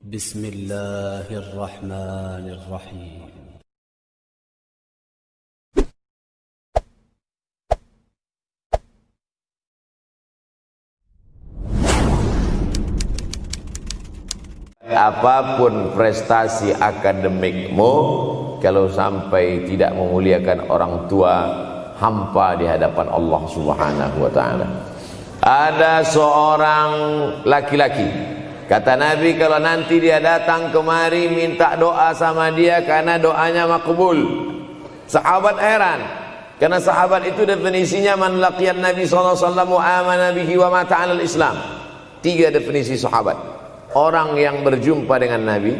بسم الله الرحمن الرحيم. Apapun prestasi akademikmu, kalau sampai tidak memuliakan orang tua, hampa di hadapan Allah Subhanahu wa ta'ala. Ada seorang laki-laki, kata Nabi, kalau nanti dia datang kemari minta doa sama dia karena doanya makbul. Sahabat heran, karena sahabat itu definisinya man laqiyan Nabi sallallahu alaihi wasallam wa amana bihi wa mata 'alal Islam. 3 definisi sahabat: orang yang berjumpa dengan Nabi,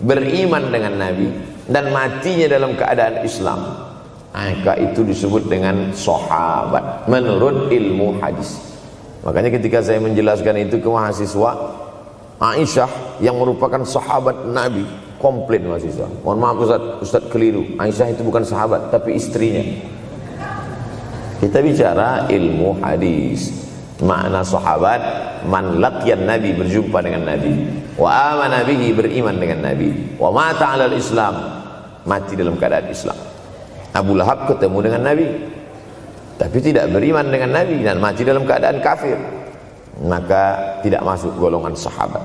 beriman dengan Nabi, dan matinya dalam keadaan Islam. Maka itu disebut dengan sahabat menurut ilmu hadis. Makanya ketika saya menjelaskan itu ke mahasiswa, Aisyah yang merupakan sahabat Nabi, komplain mahasiswa, mohon maaf Ustaz keliru, Aisyah itu bukan sahabat tapi istrinya. Kita bicara ilmu hadis. Makna sahabat, man laqiyan Nabi, berjumpa dengan Nabi, wa amana bihi, beriman dengan Nabi, wa mata 'alal Islam, mati dalam keadaan Islam. Abu Lahab ketemu dengan Nabi tapi tidak beriman dengan Nabi dan mati dalam keadaan kafir, maka tidak masuk golongan sahabat.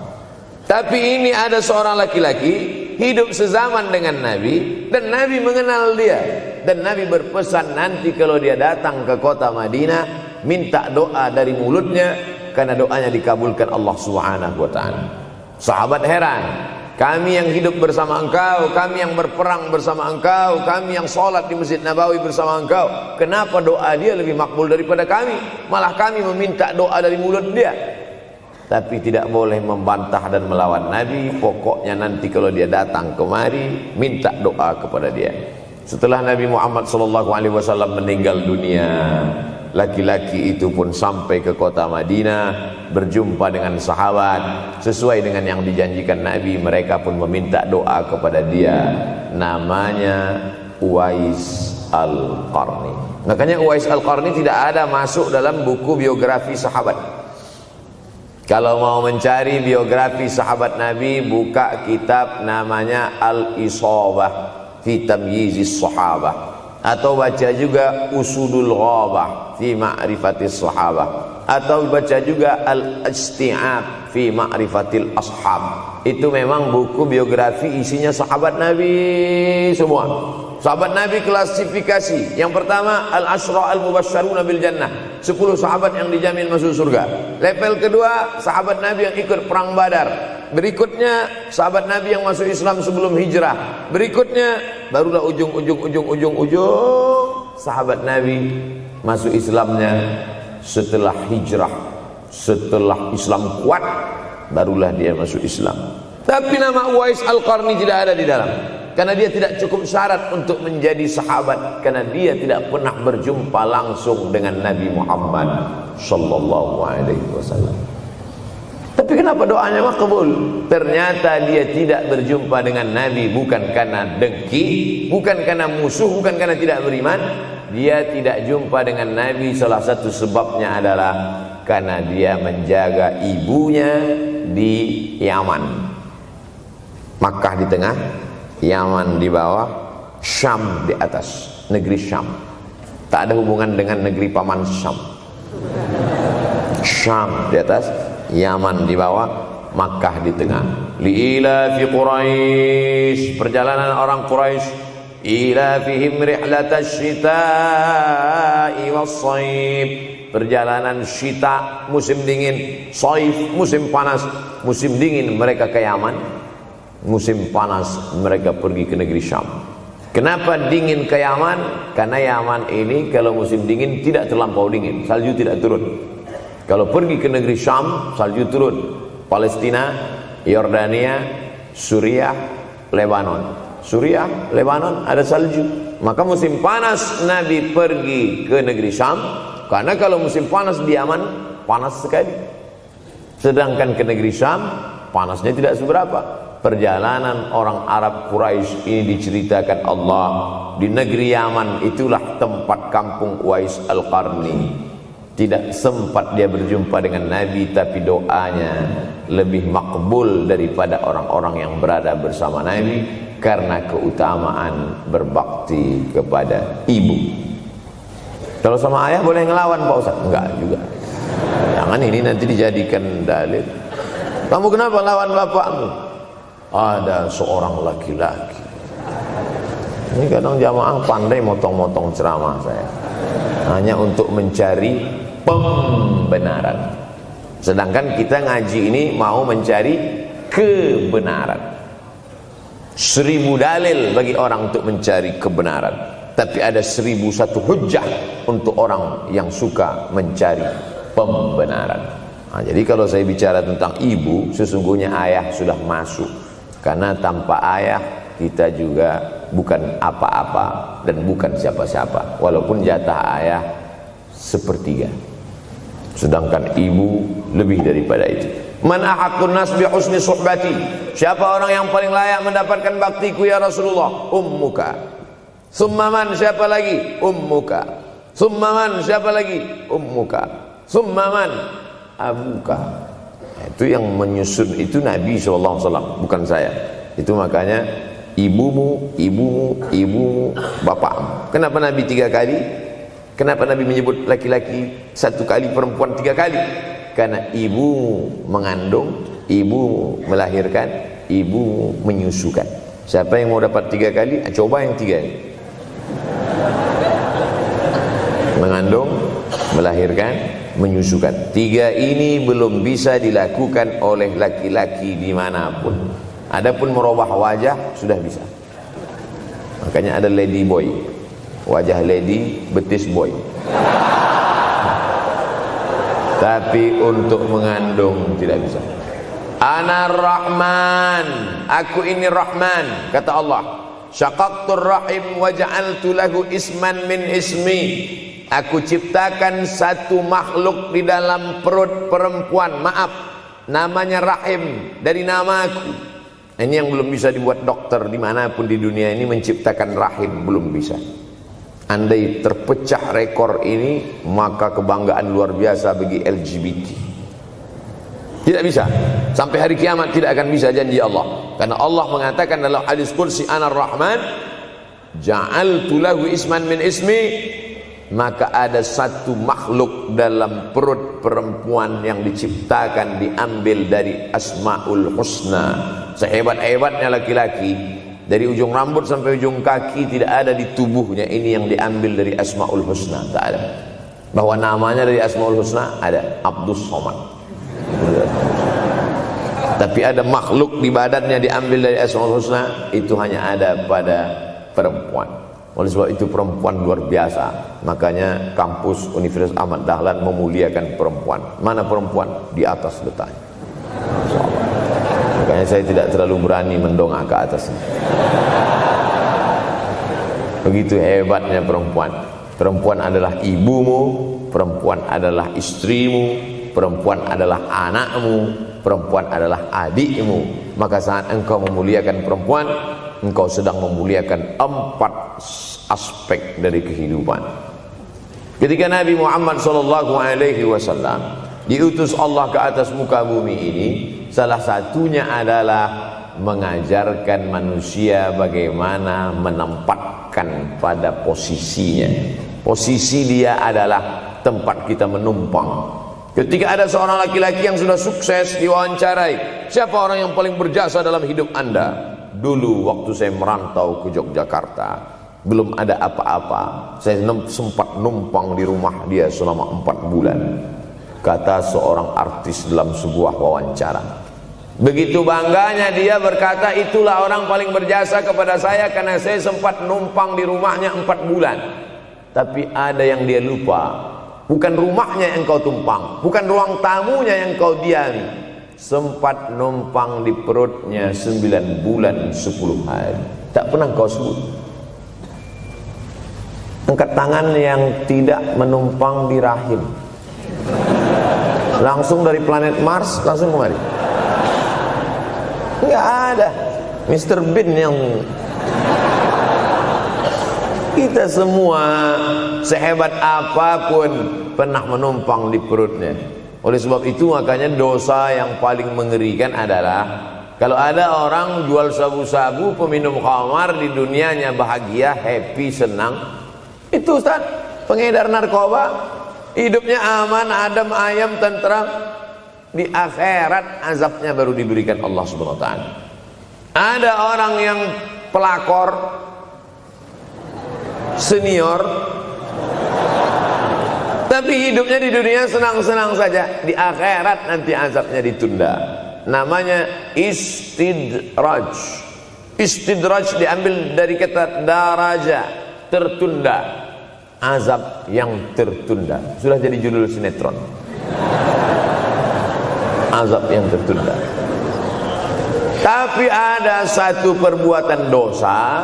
Tapi ini ada seorang laki-laki hidup sezaman dengan Nabi dan Nabi mengenal dia, dan Nabi berpesan nanti kalau dia datang ke kota Madinah minta doa dari mulutnya karena doanya dikabulkan Allah Subhanahu wa ta'ala. Sahabat heran, kami yang hidup bersama engkau, kami yang berperang bersama engkau, kami yang sholat di Masjid Nabawi bersama engkau, kenapa doa dia lebih makbul daripada kami? Malah kami meminta doa dari mulut dia. Tapi tidak boleh membantah dan melawan Nabi. Pokoknya nanti kalau dia datang kemari minta doa kepada dia. Setelah Nabi Muhammad SAW meninggal dunia, laki-laki itu pun sampai ke kota Madinah, berjumpa dengan sahabat. Sesuai dengan yang dijanjikan Nabi, mereka pun meminta doa kepada dia. Namanya Uwais Al-Qarni. Makanya Uwais Al-Qarni tidak ada masuk dalam buku biografi sahabat. Kalau mau mencari biografi sahabat Nabi, buka kitab namanya Al-Isabah fi Tamyizis Sahabah, atau baca juga Usudul Ghabah fi Ma'rifatis Sahabah, atau baca juga Al-Isti'ab fi Ma'rifatil Ashab. Itu memang buku biografi isinya sahabat Nabi semua. Sahabat Nabi klasifikasi. Yang pertama, Al-Ashra Al-Mubasysyaruna bil Jannah, 10 sahabat yang dijamin masuk surga. Level kedua, sahabat Nabi yang ikut perang Badar. Berikutnya, sahabat Nabi yang masuk Islam sebelum hijrah. Berikutnya, barulah ujung sahabat Nabi masuk Islamnya setelah hijrah, setelah Islam kuat, barulah dia masuk Islam. Tapi nama Uwais Al-Qarni tidak ada di dalam, karena dia tidak cukup syarat untuk menjadi sahabat, karena dia tidak pernah berjumpa langsung dengan Nabi Muhammad sallallahu alaihi wasallam. Tapi kenapa doanya makbul? Ternyata dia tidak berjumpa dengan Nabi bukan karena dengki, bukan karena musuh, bukan karena tidak beriman. Dia tidak jumpa dengan Nabi, salah satu sebabnya adalah karena dia menjaga ibunya di Yaman. Makkah di tengah, Yaman di bawah, Syam di atas, negeri Syam. Tak ada hubungan dengan negeri paman Syam. Syam di atas, Yaman di bawah, Makkah di tengah. Liila fi Quraisy, perjalanan orang Quraisy. Ila fihim rihlatash shita'i was-shaib, perjalanan syita musim dingin, shaif musim panas. Musim dingin mereka ke Yaman, musim panas mereka pergi ke negeri Syam. Kenapa dingin ke Yaman? Karena Yaman ini kalau musim dingin tidak terlampau dingin, salju tidak turun. Kalau pergi ke negeri Syam, salju turun. Palestina, Yordania, Suriah, Lebanon. Suriah, Lebanon ada salju. Maka musim panas Nabi pergi ke negeri Syam, karena kalau musim panas di Yaman panas sekali. Sedangkan ke negeri Syam panasnya tidak seberapa. Perjalanan orang Arab Quraisy ini diceritakan Allah, di negeri Yaman itulah tempat kampung Uwais Al-Qarni. Tidak sempat dia berjumpa dengan Nabi, tapi doanya lebih makbul daripada orang-orang yang berada bersama Nabi, karena keutamaan berbakti kepada ibu. Kalau sama ayah boleh ngelawan Pak Ustaz? Enggak juga. Jangan ini nanti dijadikan dalil. Kamu kenapa lawan bapakmu? Ada seorang laki-laki. Ini kadang jamaah pandai motong-motong ceramah saya, hanya untuk mencari pembenaran. Sedangkan kita ngaji ini mau mencari kebenaran. 1000 dalil bagi orang untuk mencari kebenaran, tapi ada 1001 hujjah untuk orang yang suka mencari pembenaran. Nah, jadi kalau saya bicara tentang ibu, sesungguhnya ayah sudah masuk, karena tanpa ayah kita juga bukan apa-apa dan bukan siapa-siapa, walaupun jatah ayah 1/3, sedangkan ibu lebih daripada itu. Man ahaqqun nas bi husni suhbati, siapa orang yang paling layak mendapatkan baktiku ya Rasulullah? Ummuka. Summa man, siapa lagi? Ummuka. Summa man, siapa lagi? Ummuka. Summa man, abuka. Itu yang menyusun itu Nabi SAW, bukan saya. Itu makanya ibumu, ibumu, ibumu, bapakmu. Kenapa Nabi 3 kali? Kenapa Nabi menyebut laki-laki 1 kali, perempuan 3 kali? Karena ibumu mengandung, ibumu melahirkan, ibumu menyusukan. Siapa yang mau dapat 3 kali? Coba yang 3 ini. Mengandung, melahirkan, menyusukan. 3 ini belum bisa dilakukan oleh laki-laki dimanapun. Adapun merubah wajah sudah bisa. Makanya ada lady boy, wajah lady, betis boy. Tapi untuk mengandung tidak bisa. Ana Rahman, aku ini Rahman, kata Allah. Syaqaqtur rahim wa ja'altu lahu isman min ismi. Aku ciptakan satu makhluk di dalam perut perempuan, maaf, namanya rahim, dari namaku. Ini yang belum bisa dibuat dokter dimanapun di dunia ini, menciptakan rahim, belum bisa. Andai terpecah rekor ini, maka kebanggaan luar biasa bagi LGBT. Tidak bisa, sampai hari kiamat tidak akan bisa, janji Allah. Karena Allah mengatakan dalam hadis qudsi, Ana Rahman ja'altu lahu isman min ismi. Maka ada satu makhluk dalam perut perempuan yang diciptakan, diambil dari Asmaul Husna. Sehebat-hebatnya laki-laki, dari ujung rambut sampai ujung kaki tidak ada di tubuhnya ini yang diambil dari Asmaul Husna, tak ada. Bahwa namanya dari Asmaul Husna ada, Abdus Somad. Tapi ada makhluk di badannya diambil dari Asmaul Husna, itu hanya ada pada perempuan. Oleh sebab itu perempuan luar biasa. Makanya kampus Universitas Ahmad Dahlan memuliakan perempuan. Mana perempuan? Di atas letaknya. Makanya saya tidak terlalu berani mendongak ke atas. Begitu hebatnya perempuan. Perempuan adalah ibumu, perempuan adalah istrimu, perempuan adalah anakmu, perempuan adalah adikmu. Maka saat engkau memuliakan perempuan, engkau sedang memuliakan 4 aspek dari kehidupan. Ketika Nabi Muhammad SAW diutus Allah ke atas muka bumi ini, salah satunya adalah mengajarkan manusia bagaimana menempatkan pada posisinya. Posisi dia adalah tempat kita menumpang. Ketika ada seorang laki-laki yang sudah sukses diwawancarai, siapa orang yang paling berjasa dalam hidup Anda? Dulu waktu saya merantau ke Yogyakarta, belum ada apa-apa, saya sempat numpang di rumah dia selama 4 bulan, kata seorang artis dalam sebuah wawancara. Begitu bangganya dia berkata, itulah orang paling berjasa kepada saya karena saya sempat numpang di rumahnya 4 bulan. Tapi ada yang dia lupa, bukan rumahnya yang kau tumpang, bukan ruang tamunya yang kau diami, sempat numpang di perutnya 9 bulan 10 hari. Tak pernah kau sebut. Angkat tangan yang tidak menumpang di rahim, langsung dari planet Mars langsung kemari. Enggak ada. Mr. Bean yang kita semua sehebat apapun pernah menumpang di perutnya. Oleh sebab itu makanya dosa yang paling mengerikan adalah kalau ada orang jual sabu-sabu, peminum khamar, di dunianya bahagia, happy, senang. Itu Ustaz, pengedar narkoba, hidupnya aman, adem, ayam, tentram. Di akhirat azabnya baru diberikan Allah Subhanahu wa taala. Ada orang yang pelakor senior, tapi hidupnya di dunia senang-senang saja. Di akhirat nanti azabnya ditunda. Namanya istidraj. Istidraj diambil dari kata daraja, tertunda. Azab yang tertunda. Sudah jadi judul sinetron. Azab yang tertunda. Tapi ada satu perbuatan dosa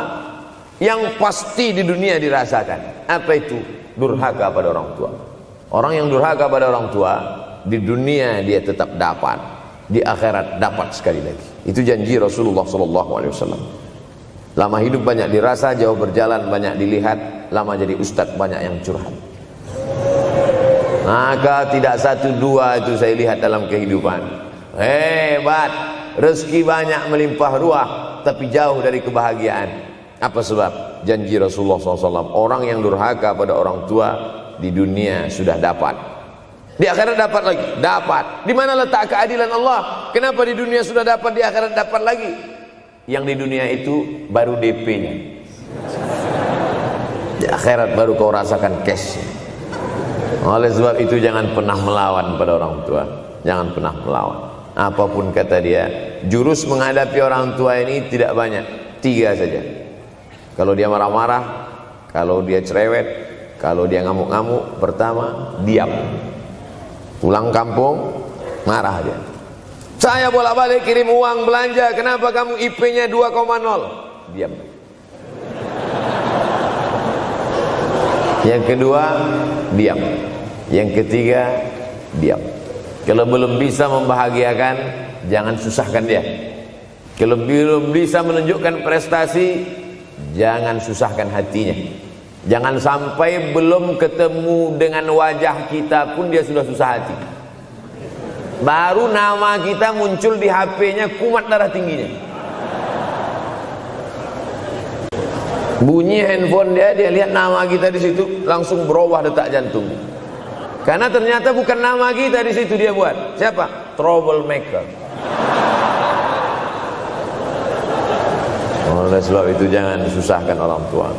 yang pasti di dunia dirasakan. Apa itu? Durhaka pada orang tua. Orang yang durhaka pada orang tua, di dunia dia tetap dapat, di akhirat dapat sekali lagi. Itu janji Rasulullah SAW. Lama hidup banyak dirasa, jauh berjalan banyak dilihat, lama jadi ustadz banyak yang curhat. Maka tidak satu dua itu saya lihat dalam kehidupan. Hebat, rezeki banyak melimpah ruah, tapi jauh dari kebahagiaan. Apa sebab? Janji Rasulullah SAW. Orang yang durhaka pada orang tua di dunia sudah dapat, di akhirat dapat lagi. Dapat. Di mana letak keadilan Allah? Kenapa di dunia sudah dapat, di akhirat dapat lagi? Yang di dunia itu baru DP-nya, di akhirat baru kau rasakan cash. Oleh sebab itu jangan pernah melawan pada orang tua. Jangan pernah melawan. Apapun kata dia, jurus menghadapi orang tua ini tidak banyak, 3 saja. Kalau dia marah-marah, kalau dia cerewet, kalau dia ngamuk-ngamuk, pertama diam. Pulang kampung marah dia. Saya bolak-balik kirim uang belanja, kenapa kamu IP-nya 2,0? Diam. Yang kedua, diam. Yang ketiga, diam. Kalau belum bisa membahagiakan, jangan susahkan dia. Kalau belum bisa menunjukkan prestasi, jangan susahkan hatinya. Jangan sampai belum ketemu dengan wajah kita pun dia sudah susah hati. Baru nama kita muncul di HP-nya, kumat darah tingginya. Bunyi handphone dia lihat nama kita di situ, langsung berubah detak jantung. Karena ternyata bukan nama kita di situ dia buat. Siapa? Troublemaker. Oleh sebab itu jangan susahkan orang tua.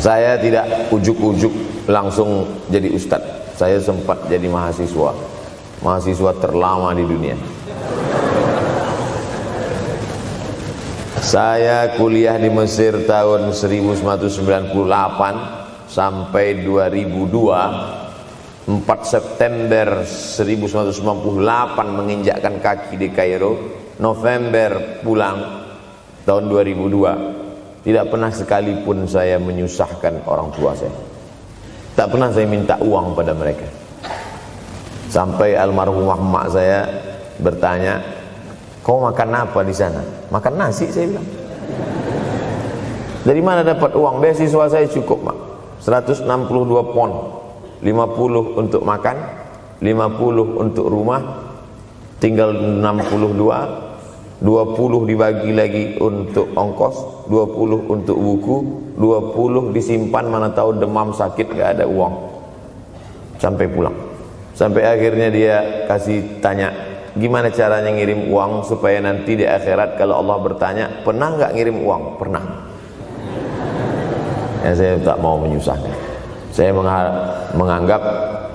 Saya tidak ujuk-ujuk langsung jadi ustadz. Saya sempat jadi mahasiswa terlama di dunia. Saya kuliah di Mesir tahun 1998 sampai 2002. 4 September 1998 menginjakkan kaki di Kairo. November pulang tahun 2002. Tidak pernah sekalipun saya menyusahkan orang tua saya. Tak pernah saya minta uang pada mereka. Sampai almarhumah emak saya bertanya, kau makan apa di sana? Makan nasi, saya bilang. Dari mana dapat uang? Beasiswa saya cukup, mak. 162 pon. 50 untuk makan, 50 untuk rumah, tinggal 62. 20 dibagi lagi untuk ongkos, 20 untuk buku, 20 disimpan, mana tahu demam sakit gak ada uang. Sampai pulang. Sampai akhirnya dia kasih tanya, gimana caranya ngirim uang supaya nanti di akhirat kalau Allah bertanya, pernah gak ngirim uang? Pernah. Ya, saya tak mau menyusahkan. Saya menganggap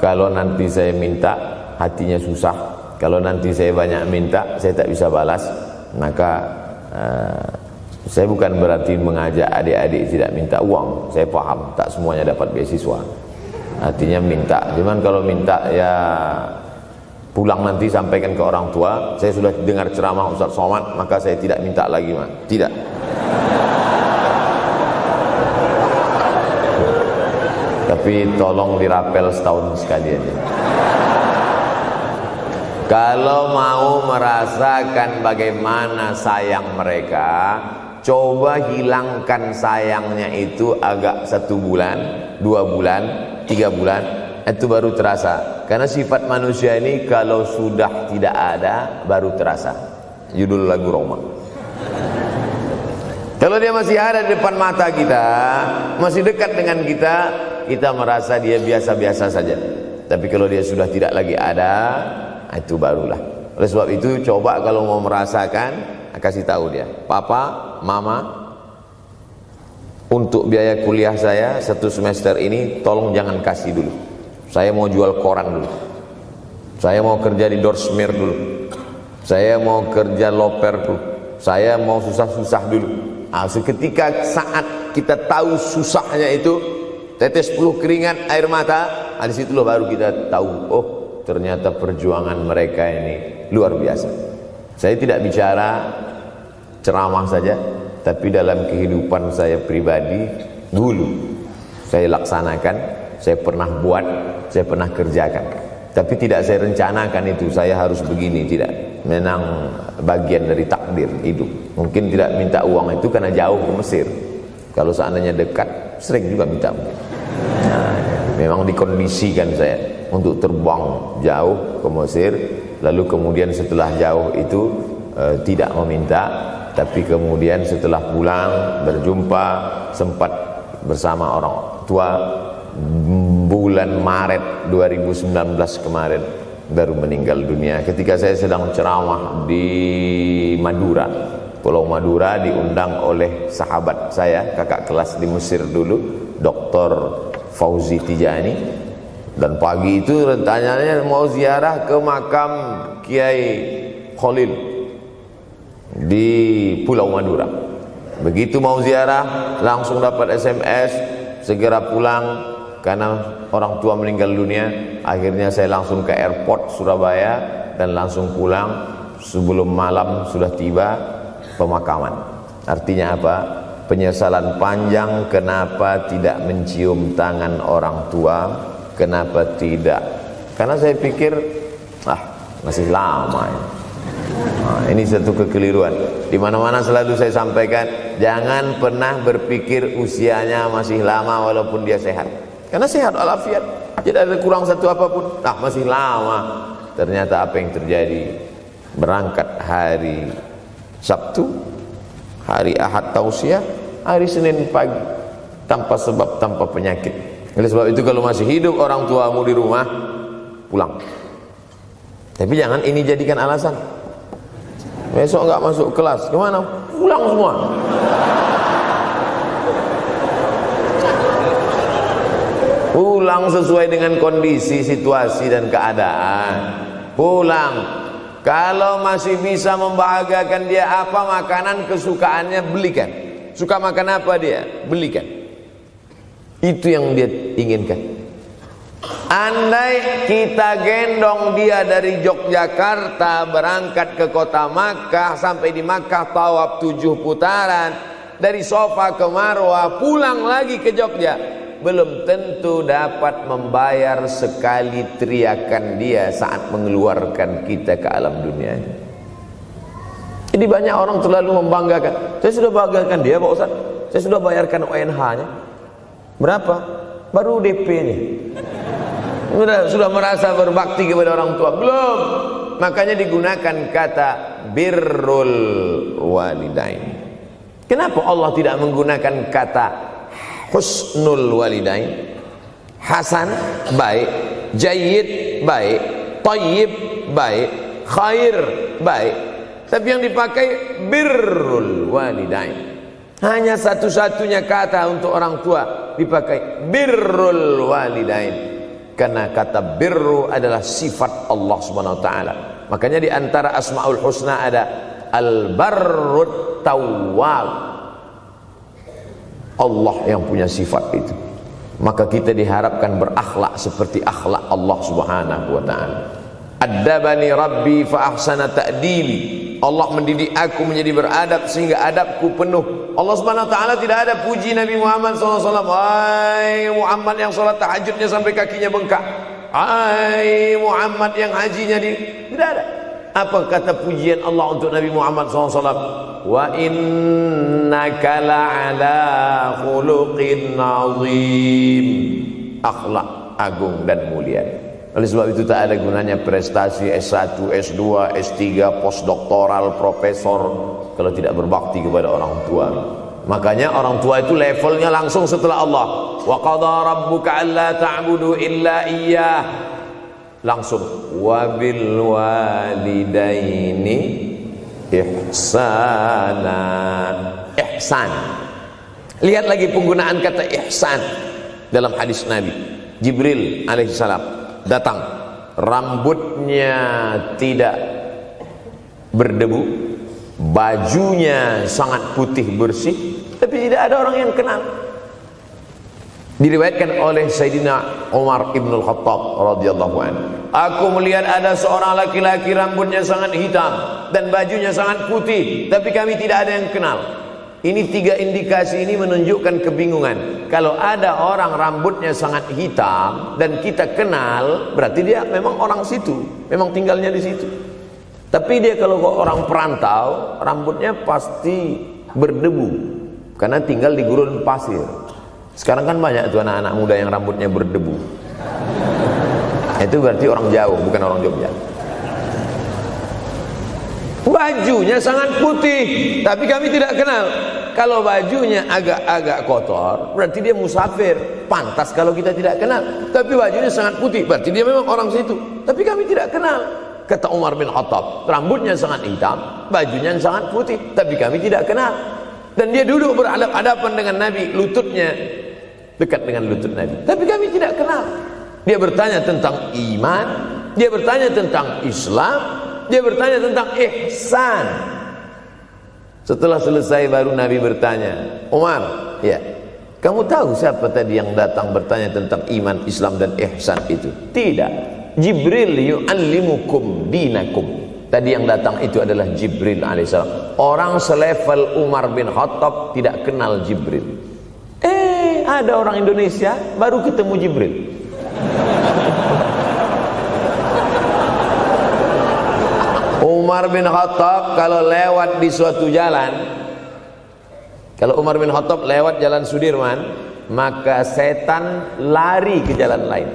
kalau nanti saya minta, hatinya susah. Kalau nanti saya banyak minta, saya tak bisa balas. Maka saya bukan berarti mengajak adik-adik tidak minta uang. Saya paham tak semuanya dapat beasiswa, artinya minta. Cuman kalau minta ya pulang nanti sampaikan ke orang tua, saya sudah dengar ceramah Ustaz Somad, maka saya tidak minta lagi, Mas. Tidak. Tapi tolong dirapel setahun sekali aja. Kalau mau merasakan bagaimana sayang mereka, coba hilangkan sayangnya itu agak 1 bulan, 2 bulan, 3 bulan, itu baru terasa. Karena sifat manusia ini kalau sudah tidak ada baru terasa. Judul lagu Roma. Kalau dia masih ada di depan mata kita, masih dekat dengan kita, kita merasa dia biasa-biasa saja. Tapi kalau dia sudah tidak lagi ada, itu barulah. Oleh sebab itu coba kalau mau merasakan, kasih tahu dia, papa, mama, untuk biaya kuliah saya 1 semester ini tolong jangan kasih dulu. Saya mau jual koran dulu. Saya mau kerja di Dorsmir dulu. Saya mau kerja loper dulu. Saya mau susah-susah dulu. Seketika saat kita tahu susahnya itu, tetes peluh keringat, air mata, di situ loh baru kita tahu, oh ternyata perjuangan mereka ini luar biasa. Saya tidak bicara ceramah saja, tapi dalam kehidupan saya pribadi dulu saya laksanakan, saya pernah buat, saya pernah kerjakan. Tapi tidak saya rencanakan itu, saya harus begini, tidak. Memang bagian dari takdir hidup. Mungkin tidak minta uang itu karena jauh ke Mesir. Kalau seandainya dekat, sering juga minta. Nah, memang dikondisikan saya untuk terbang jauh ke Mesir, lalu kemudian setelah jauh itu tidak meminta, tapi kemudian setelah pulang berjumpa, sempat bersama orang tua. Bulan Maret 2019 kemarin baru meninggal dunia ketika saya sedang ceramah di Madura, Pulau Madura, diundang oleh sahabat saya, kakak kelas di Mesir dulu, Dr. Fauzi Tijani. Dan pagi itu rencananya mau ziarah ke makam Kiai Khalil di Pulau Madura. Begitu mau ziarah langsung dapat SMS segera pulang karena orang tua meninggal dunia. Akhirnya saya langsung ke airport Surabaya dan langsung pulang. Sebelum malam sudah tiba pemakaman. Artinya apa? Penyesalan panjang, kenapa tidak mencium tangan orang tua, kenapa tidak? Karena saya pikir masih lama ya. Nah, ini satu kekeliruan. Di mana-mana selalu saya sampaikan, jangan pernah berpikir usianya masih lama walaupun dia sehat. Karena sehat walafiat, tidak ada kurang satu apapun. Masih lama. Ternyata apa yang terjadi? Berangkat hari Sabtu, hari Ahad tausiah, hari Senin pagi, tanpa sebab, tanpa penyakit. Oleh sebab itu kalau masih hidup orang tuamu di rumah, pulang. Tapi jangan ini jadikan alasan. Besok enggak masuk kelas, kemana? Pulang semua. Pulang sesuai dengan kondisi, situasi dan keadaan. Pulang. Kalau masih bisa membahagiakan dia apa makanan kesukaannya, belikan. Suka makan apa dia? Belikan. Itu yang dia inginkan. Andai kita gendong dia dari Yogyakarta berangkat ke kota Makkah, sampai di Makkah tawaf 7 putaran, dari Safa ke Marwah, pulang lagi ke Jogja, belum tentu dapat membayar sekali teriakan dia saat mengeluarkan kita ke alam dunia. Jadi banyak orang terlalu membanggakan. Saya sudah banggakan dia Pak Ustaz, saya sudah bayarkan ONH-nya. Berapa? Baru DP-nya. Sudah merasa berbakti kepada orang tua? Belum. Makanya digunakan kata birrul walidain. Kenapa Allah tidak menggunakan kata husnul walidain? Hasan baik, jayyid baik, thayyib baik, khair baik. Tapi yang dipakai birrul walidain. Hanya satu-satunya kata untuk orang tua dipakai birrul walidain. Karena kata birru adalah sifat Allah Subhanahu wa taala. Makanya di antara Asmaul Husna ada Al-Barrut Tawwab. Allah yang punya sifat itu. Maka kita diharapkan berakhlak seperti akhlak Allah Subhanahu wa taala. Addabani Rabbi fa ahsana ta'dibi. Allah mendidik aku menjadi beradab sehingga adabku penuh. Allah Subhanahu wa taala tidak ada puji Nabi Muhammad SAW. Hai Muhammad yang salat tahajudnya sampai kakinya bengkak. Hai Muhammad yang hajinya tidak ada. Apa kata pujian Allah untuk Nabi Muhammad SAW? Wa innaka la'ala khuluqin azim. Akhlak agung dan mulia. Oleh sebab itu tak ada gunanya prestasi S1, S2, S3, postdoktoral, profesor kalau tidak berbakti kepada orang tua. Makanya orang tua itu levelnya langsung setelah Allah. Wa qadha rabbuka alla ta'budu illa iyyah. Langsung wa bil walidaini ihsana. Ihsan. Lihat lagi penggunaan kata ihsan dalam hadis Nabi. Jibril alaihissalam datang, rambutnya tidak berdebu, bajunya sangat putih bersih, tapi tidak ada orang yang kenal. Diriwayatkan oleh Sayyidina Umar ibn al-Khattab radhiyallahu anhu, aku melihat ada seorang laki-laki rambutnya sangat hitam dan bajunya sangat putih, tapi kami tidak ada yang kenal. Ini tiga indikasi ini menunjukkan kebingungan. Kalau ada orang rambutnya sangat hitam dan kita kenal, berarti dia memang orang situ, memang tinggalnya di situ. Tapi dia kalau orang perantau, rambutnya pasti berdebu karena tinggal di gurun pasir. Sekarang kan banyak tuh anak-anak muda yang rambutnya berdebu. Itu berarti orang jauh, bukan orang Jogja. Bajunya sangat putih, tapi kami tidak kenal. Kalau bajunya agak-agak kotor, berarti dia musafir. Pantas kalau kita tidak kenal. Tapi bajunya sangat putih, berarti dia memang orang situ. Tapi kami tidak kenal. Kata Umar bin Khattab, rambutnya sangat hitam, bajunya sangat putih, tapi kami tidak kenal. Dan dia duduk berhadapan-hadapan dengan Nabi, lututnya dekat dengan lutut Nabi, tapi kami tidak kenal. Dia bertanya tentang iman, dia bertanya tentang Islam, dia bertanya tentang ihsan. Setelah selesai baru Nabi bertanya, Umar, ya, kamu tahu siapa tadi yang datang bertanya tentang iman, Islam dan ihsan itu? Tidak, Jibril yu'allimukum dinakum. Tadi yang datang itu adalah Jibril alaihissalam. Orang selevel Umar bin Khattab tidak kenal Jibril. Ada orang Indonesia baru ketemu Jibril. Umar bin Khattab kalau lewat di suatu jalan, kalau Umar bin Khattab lewat jalan Sudirman, maka setan lari ke jalan lain.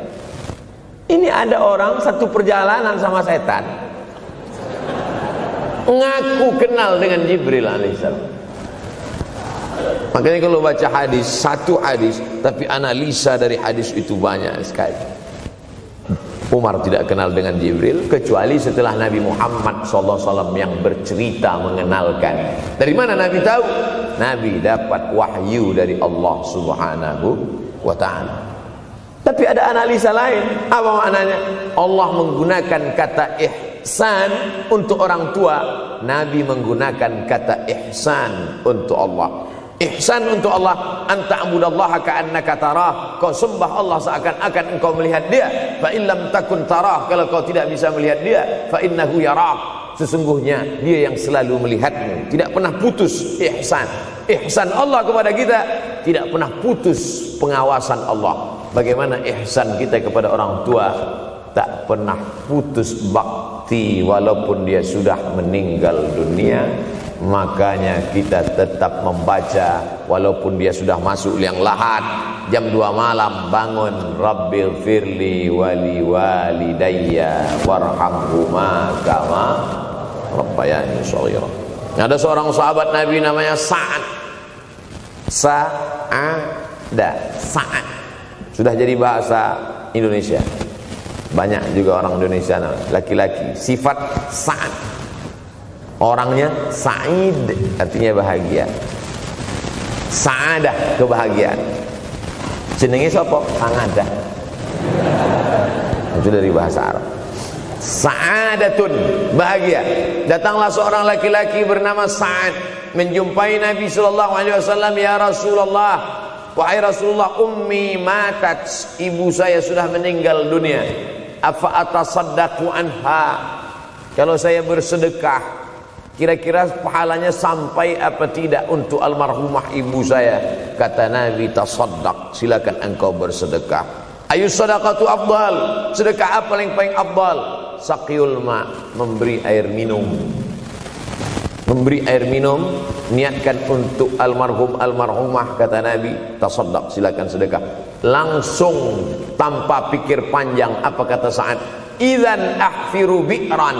Ini ada orang satu perjalanan sama setan, ngaku kenal dengan Jibril alaihissalam. Makanya kalau baca hadis, satu hadis, tapi analisa dari hadis itu banyak sekali. Umar tidak kenal dengan Jibril kecuali setelah Nabi Muhammad SAW yang bercerita mengenalkan. Dari mana Nabi tahu? Nabi dapat wahyu dari Allah Subhanahu wa ta'ala. Tapi ada analisa lain. Apa maknanya? Allah menggunakan kata ihsan untuk orang tua, Nabi menggunakan kata ihsan untuk Allah. Ihsan untuk Allah, anta'budallaha ka'annaka tarah, kau sembah Allah seakan-akan engkau melihat dia. Fa in lam takun tarah, kalau kau tidak bisa melihat dia, fa innahu yarak, sesungguhnya dia yang selalu melihatmu. Tidak pernah putus ihsan. Ihsan Allah kepada kita, tidak pernah putus pengawasan Allah. Bagaimana ihsan kita kepada orang tua? Tak pernah putus bakti walaupun dia sudah meninggal dunia. Makanya kita tetap membaca walaupun dia sudah masuk liang lahat, jam 2 malam bangun, Rabbil firli wali walidayya warhamhuma kama rabbayani shaghira. Ada seorang sahabat Nabi namanya Sa'ad. Sa'ad sudah jadi bahasa Indonesia. Banyak juga orang Indonesia laki-laki sifat Sa'ad. Orangnya Sa'id, artinya bahagia. Sa'adah, kebahagiaan. Jenenge sapa? Sa'adah. Itu dari bahasa Arab. Sa'adatun, bahagia. Datanglah seorang laki-laki bernama Sa'ad menjumpai Nabi SAW. Ya Rasulullah, wahai Rasulullah, ummi matat, ibu saya sudah meninggal dunia. Afa atasaddaqu anha, kalau saya bersedekah kira-kira pahalanya sampai apa tidak untuk almarhumah ibu saya? Kata Nabi, tasaddaq, silakan engkau bersedekah. Ayu sadaqatu afdal, sedekah apa yang paling afdal? Saqiyul ma, memberi air minum. Memberi air minum, niatkan untuk almarhum almarhumah, kata Nabi, tasaddaq, silakan sedekah. langsung tanpa pikir panjang. Apa kata Sa'ad? Idzan ahfiru bi'ran.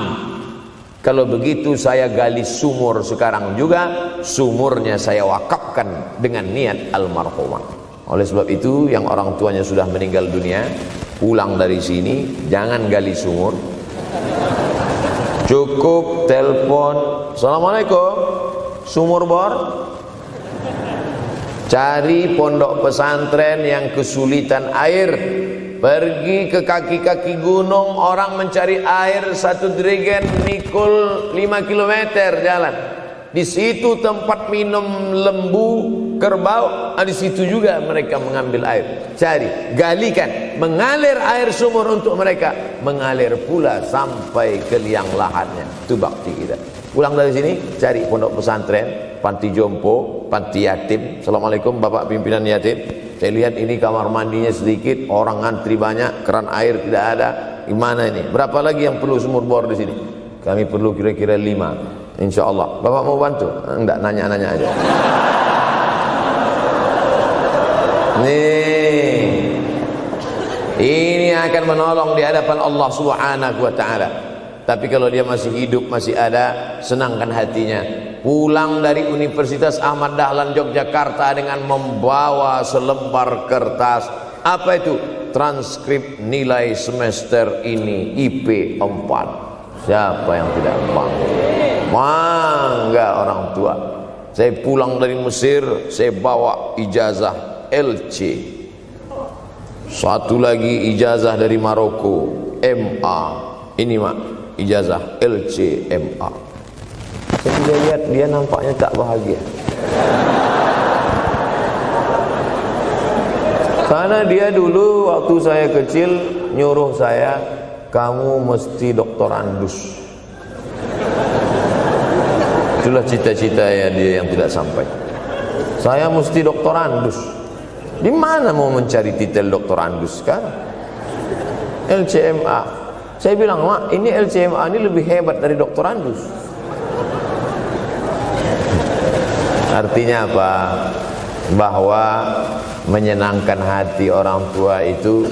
Kalau begitu saya gali sumur sekarang juga, sumurnya saya wakafkan dengan niat almarhumah. Oleh sebab itu, yang orang tuanya sudah meninggal dunia, pulang dari sini jangan gali sumur, cukup telepon, assalamualaikum, sumur bor. Cari pondok pesantren yang kesulitan air, pergi ke kaki-kaki gunung, orang mencari air satu jerigen mikul 5 km jalan. Di situ tempat minum lembu, kerbau, di situ juga mereka mengambil air. Cari, galikan, mengalir air sumur untuk mereka, mengalir pula sampai ke liang lahatnya. Itu bakti kita. Pulang dari sini, cari pondok pesantren, panti jompo, panti yatim. Assalamualaikum Bapak pimpinan yatim. Saya lihat ini kamar mandinya sedikit, orang ngantri banyak, keran air tidak ada. Gimana ini? Berapa lagi yang perlu sumur bor di sini? Kami perlu kira-kira 5. Insya Allah. Bapak mau bantu? Enggak, nanya-nanya aja. Nih, ini akan menolong di hadapan Allah Subhanahu wa Ta'ala. Tapi kalau dia masih hidup, masih ada, senangkan hatinya. Pulang dari Universitas Ahmad Dahlan Yogyakarta dengan membawa selembar kertas. Apa itu? Transkrip nilai semester ini IP 4. Siapa yang tidak bangga? Bangga orang tua. Saya pulang dari Mesir, saya bawa ijazah LC. Satu lagi ijazah dari Maroko, MA. Ini mak, ijazah LC MA. Saya lihat dia nampaknya tak bahagia. Karena dia dulu waktu saya kecil nyuruh saya, kamu mesti doktorandus. Itulah cita-cita ya dia yang tidak sampai. Saya mesti doktorandus. Di mana mau mencari titel doktorandus kan? LCMA. Saya bilang, mak, ini LCMA ini lebih hebat dari doktorandus. Artinya apa? Bahwa menyenangkan hati orang tua itu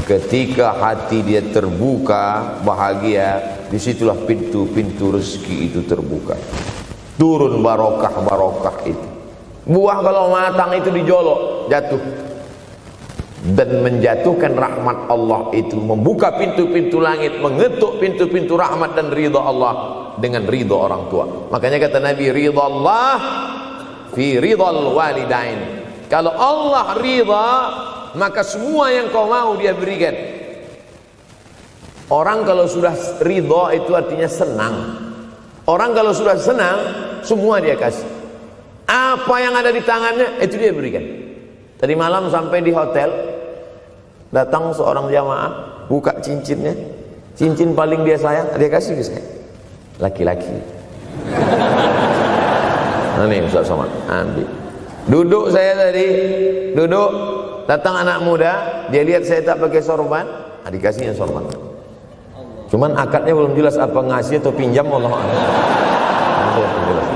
ketika hati dia terbuka, bahagia, disitulah pintu-pintu rezeki itu terbuka. Turun barokah-barokah itu. Buah kalau matang itu dijolok, jatuh. Dan menjatuhkan rahmat Allah itu, membuka pintu-pintu langit, mengetuk pintu-pintu rahmat dan ridha Allah dengan ridha orang tua. Makanya kata Nabi, ridha Allah fi ridhal walidain. Kalau Allah ridha, maka semua yang kau mau dia berikan. Orang kalau sudah ridha itu artinya senang. Orang kalau sudah senang, semua dia kasih. Apa yang ada di tangannya, itu dia berikan. Tadi malam sampai di hotel, datang seorang jamaah, buka cincinnya. Cincin paling dia sayang, dia kasih ke saya. Laki-laki. Nah nih Ustaz Somad, ambil. Duduk saya tadi, duduk. Datang anak muda, dia lihat saya tak pakai sorban, dikasihnya sorban. Cuman akadnya belum jelas apa ngasih atau pinjam, Allah jelas.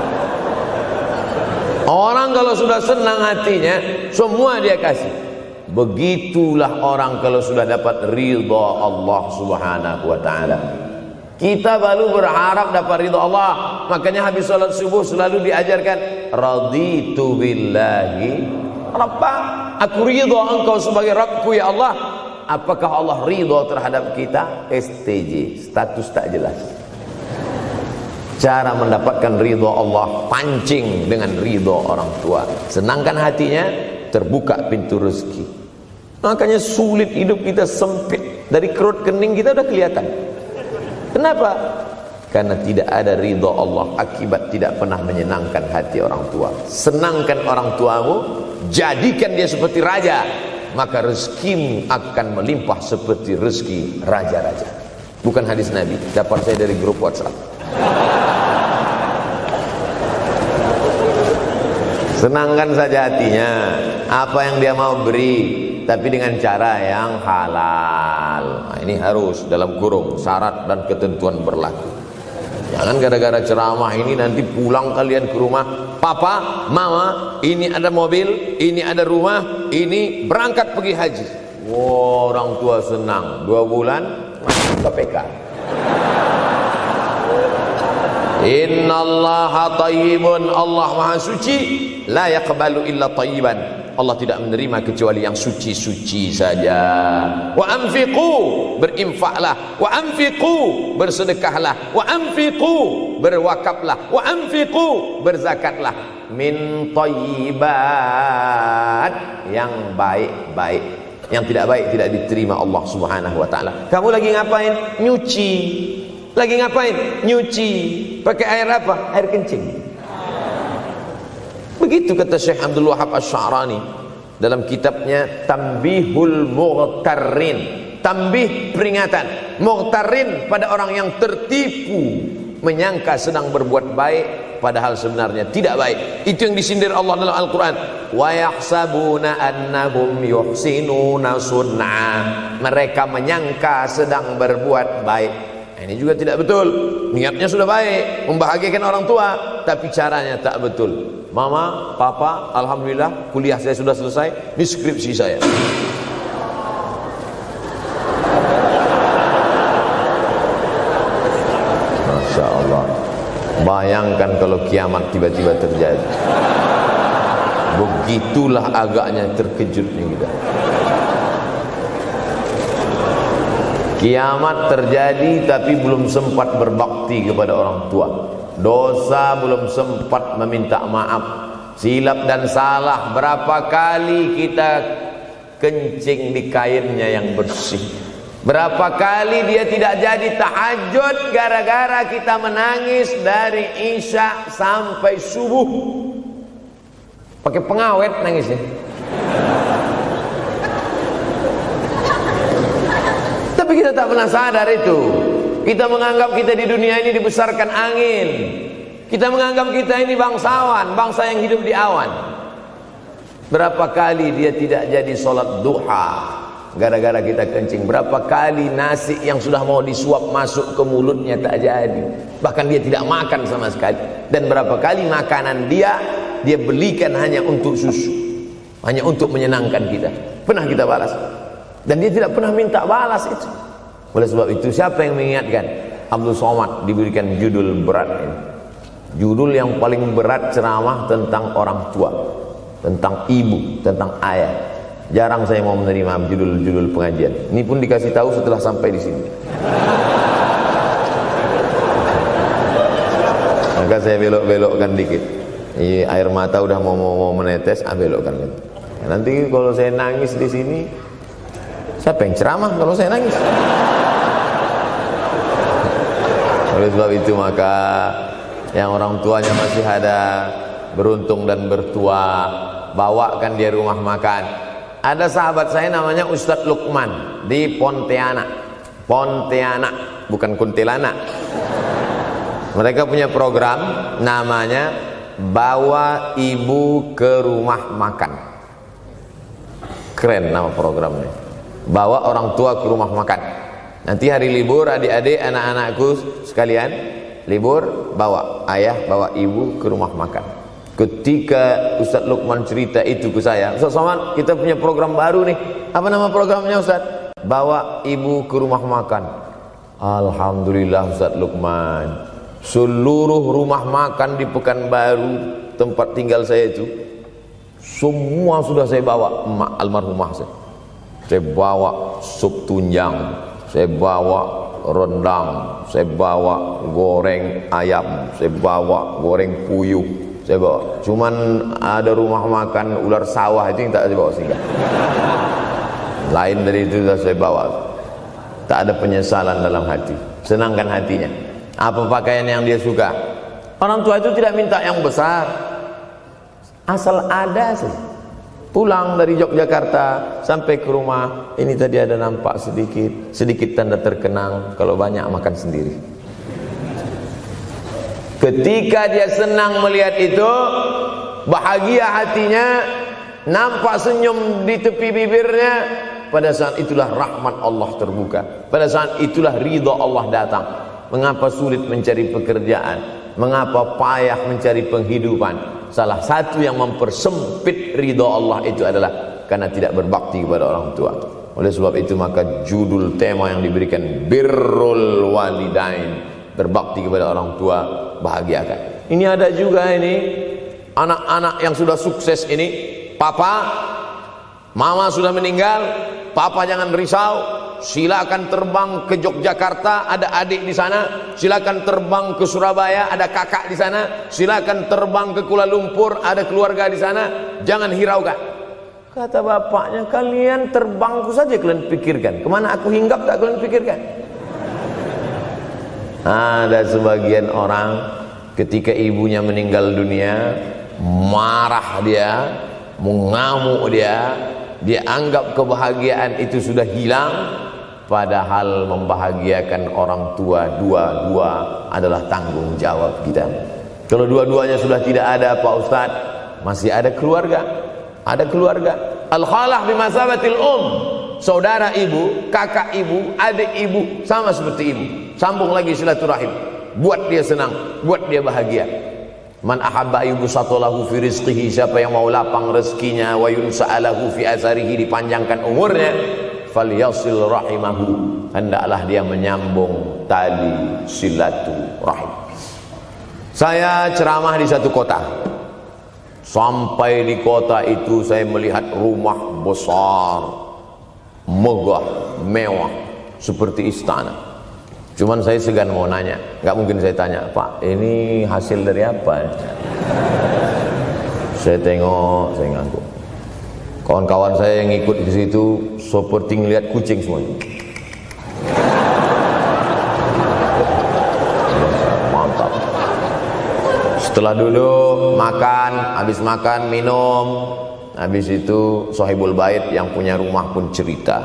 Orang kalau sudah senang hatinya, semua dia kasih. Begitulah orang kalau sudah dapat ridha Allah Subhanahu wa Ta'ala. Kita baru berharap dapat ridha Allah. Makanya habis salat subuh selalu diajarkan, raditu billahi Rabba, aku ridha engkau sebagai Rabbku ya Allah. Apakah Allah ridha terhadap kita? STJ, status tak jelas. Cara mendapatkan ridha Allah, pancing dengan ridha orang tua. Senangkan hatinya, terbuka pintu rezeki. Makanya sulit hidup kita, sempit. Dari kerut kening kita udah kelihatan. Kenapa? Karena tidak ada ridha Allah, akibat tidak pernah menyenangkan hati orang tua. Senangkan orang tuamu, jadikan dia seperti raja, maka rezekimu akan melimpah seperti rezeki raja-raja. Bukan hadis Nabi, dapat saya dari grup WhatsApp. Senangkan saja hatinya, apa yang dia mau beri, tapi dengan cara yang halal. Nah, ini harus dalam kurung syarat dan ketentuan berlaku. Jangan gara-gara ceramah ini nanti pulang kalian ke rumah, papa, mama, ini ada mobil, ini ada rumah, ini berangkat pergi haji. Wow, orang tua senang, 2 bulan masuk KPK. Innallaha tayyibun, Allah maha suci, la yaqbalu illa tayyiban. Allah tidak menerima kecuali yang suci-suci saja. Wa anfiqu, berinfaklah. Wa anfiqu, bersedekahlah. Wa anfiqu, berwakaflah. Wa anfiqu, berzakatlah. Min thayyibat, yang baik-baik. Yang tidak baik tidak diterima Allah Subhanahu wa taala. Kamu lagi ngapain? Nyuci. Lagi ngapain? Nyuci. Pakai air apa? Air kencing. Begitu kata Syekh Abdul Wahab Asy-Sya'rani dalam kitabnya Tanbihul Mughtarrin. Tanbih, peringatan. Mughtarrin, pada orang yang tertipu menyangka sedang berbuat baik padahal sebenarnya tidak baik. Itu yang disindir Allah dalam Al-Quran. Wa yahsabuna annahum yuhsinuna sun'a. Mereka menyangka sedang berbuat baik. Ini juga tidak betul. Niatnya sudah baik, membahagiakan orang tua, tapi caranya tak betul. Mama, papa, alhamdulillah kuliah saya sudah selesai, ini skripsi saya. Masya Allah. Bayangkan kalau kiamat tiba-tiba terjadi. Begitulah agaknya terkejutnya kita. Kiamat terjadi tapi belum sempat berbakti kepada orang tua. Dosa belum sempat meminta maaf. Silap dan salah berapa kali kita kencing di kainnya yang bersih. Berapa kali dia tidak jadi tahajud gara-gara kita menangis dari Isya sampai subuh. Pakai pengawet nangisnya. Tapi kita tak pernah sadar itu. Kita menganggap kita di dunia ini dibesarkan angin. Kita menganggap kita ini bangsawan, bangsa yang hidup di awan. Berapa kali dia tidak jadi sholat duha gara-gara kita kencing. Berapa kali nasi yang sudah mau disuap masuk ke mulutnya tak jadi. Bahkan dia tidak makan sama sekali. Dan berapa kali makanan dia belikan hanya untuk susu, hanya untuk menyenangkan kita. Pernah kita balas. Dan dia tidak pernah minta balas itu. Oleh sebab itu siapa yang mengingatkan? Abdul Somad diberikan judul berat ini. Judul yang paling berat ceramah tentang orang tua, tentang ibu, tentang ayah. Jarang saya mau menerima judul-judul pengajian. Ini pun dikasih tahu setelah sampai di sini. Maka saya belok-belokkan dikit. Ini air mata udah mau menetes, belokkan. Nanti kalau saya nangis di sini, siapa yang ceramah kalau saya nangis? Oleh sebab itu maka yang orang tuanya masih ada, beruntung dan bertua, bawakan dia rumah makan. Ada sahabat saya namanya Ustadz Lukman di Pontianak. Pontianak, bukan kuntilanak. Mereka punya program namanya Bawa Ibu ke Rumah Makan. Keren nama programnya. Bawa orang tua ke rumah makan. Nanti hari libur adik-adik anak-anakku sekalian libur, bawa ayah, bawa ibu ke rumah makan. Ketika Ustadz Lukman cerita itu ke saya, Ustadz Somad, kita punya program baru nih. Apa nama programnya Ustadz? Bawa ibu ke rumah makan. Alhamdulillah Ustadz Lukman, seluruh rumah makan di Pekanbaru tempat tinggal saya itu semua sudah saya bawa. Emak almarhumah saya bawa sup tunjang, saya bawa rendang, saya bawa goreng ayam, saya bawa goreng puyuh, saya bawa. Cuman ada rumah makan ular sawah itu yang tak saya bawa singgah. Lain dari itu sudah saya bawa. Tak ada penyesalan dalam hati, senangkan hatinya. Apa pakaian yang dia suka? Orang tua itu tidak minta yang besar, asal ada sih. Pulang dari Yogyakarta sampai ke rumah, ini tadi ada nampak sedikit tanda terkenang. Kalau banyak makan sendiri. Ketika dia senang melihat itu, bahagia hatinya, nampak senyum di tepi bibirnya, pada saat itulah rahmat Allah terbuka. Pada saat itulah ridha Allah datang. mengapa sulit mencari pekerjaan, mengapa payah mencari penghidupan. Salah satu yang mempersempit ridha Allah itu adalah karena tidak berbakti kepada orang tua. Oleh sebab itu maka judul tema yang diberikan birrul walidain, berbakti kepada orang tua, bahagiakan. Ini ada juga ini anak-anak yang sudah sukses ini, papa, mama sudah meninggal, papa jangan risau, silakan terbang ke Yogyakarta, ada adik di sana, silakan terbang ke Surabaya, ada kakak di sana, silakan terbang ke Kuala Lumpur, ada keluarga di sana, jangan hiraukan. Kata bapaknya, kalian terbangku saja kalian pikirkan, kemana aku hinggap tak kalian pikirkan. Ada sebagian orang ketika ibunya meninggal dunia, marah dia, mengamuk dia anggap kebahagiaan itu sudah hilang, padahal membahagiakan orang tua dua-dua adalah tanggung jawab kita. Kalau dua-duanya sudah tidak ada Pak Ustadz, masih ada keluarga. Ada keluarga. Al-khalah bimasabatil saudara ibu, kakak ibu, adik ibu, sama seperti ibu. Sambung lagi silaturahim, buat dia senang, buat dia bahagia. Man ahabba yubsatalahu fi rizqihi, siapa yang mau lapang rezekinya, wa yunsa'alahu fi asarihi, dipanjangkan umurnya, falyasil rahimahu, hendaklah dia menyambung tali silaturahim. Saya ceramah di satu kota. Sampai di kota itu saya melihat rumah besar, megah, mewah, seperti istana. Cuman saya segan mau nanya, nggak mungkin saya tanya, Pak, ini hasil dari apa? Saya tengok, saya ngangguk. Kawan-kawan saya yang ikut di situ seperti ngelihat kucing semuanya. Mantap. Setelah duduk, makan, habis makan, minum, habis itu Sohibul Bait yang punya rumah pun cerita,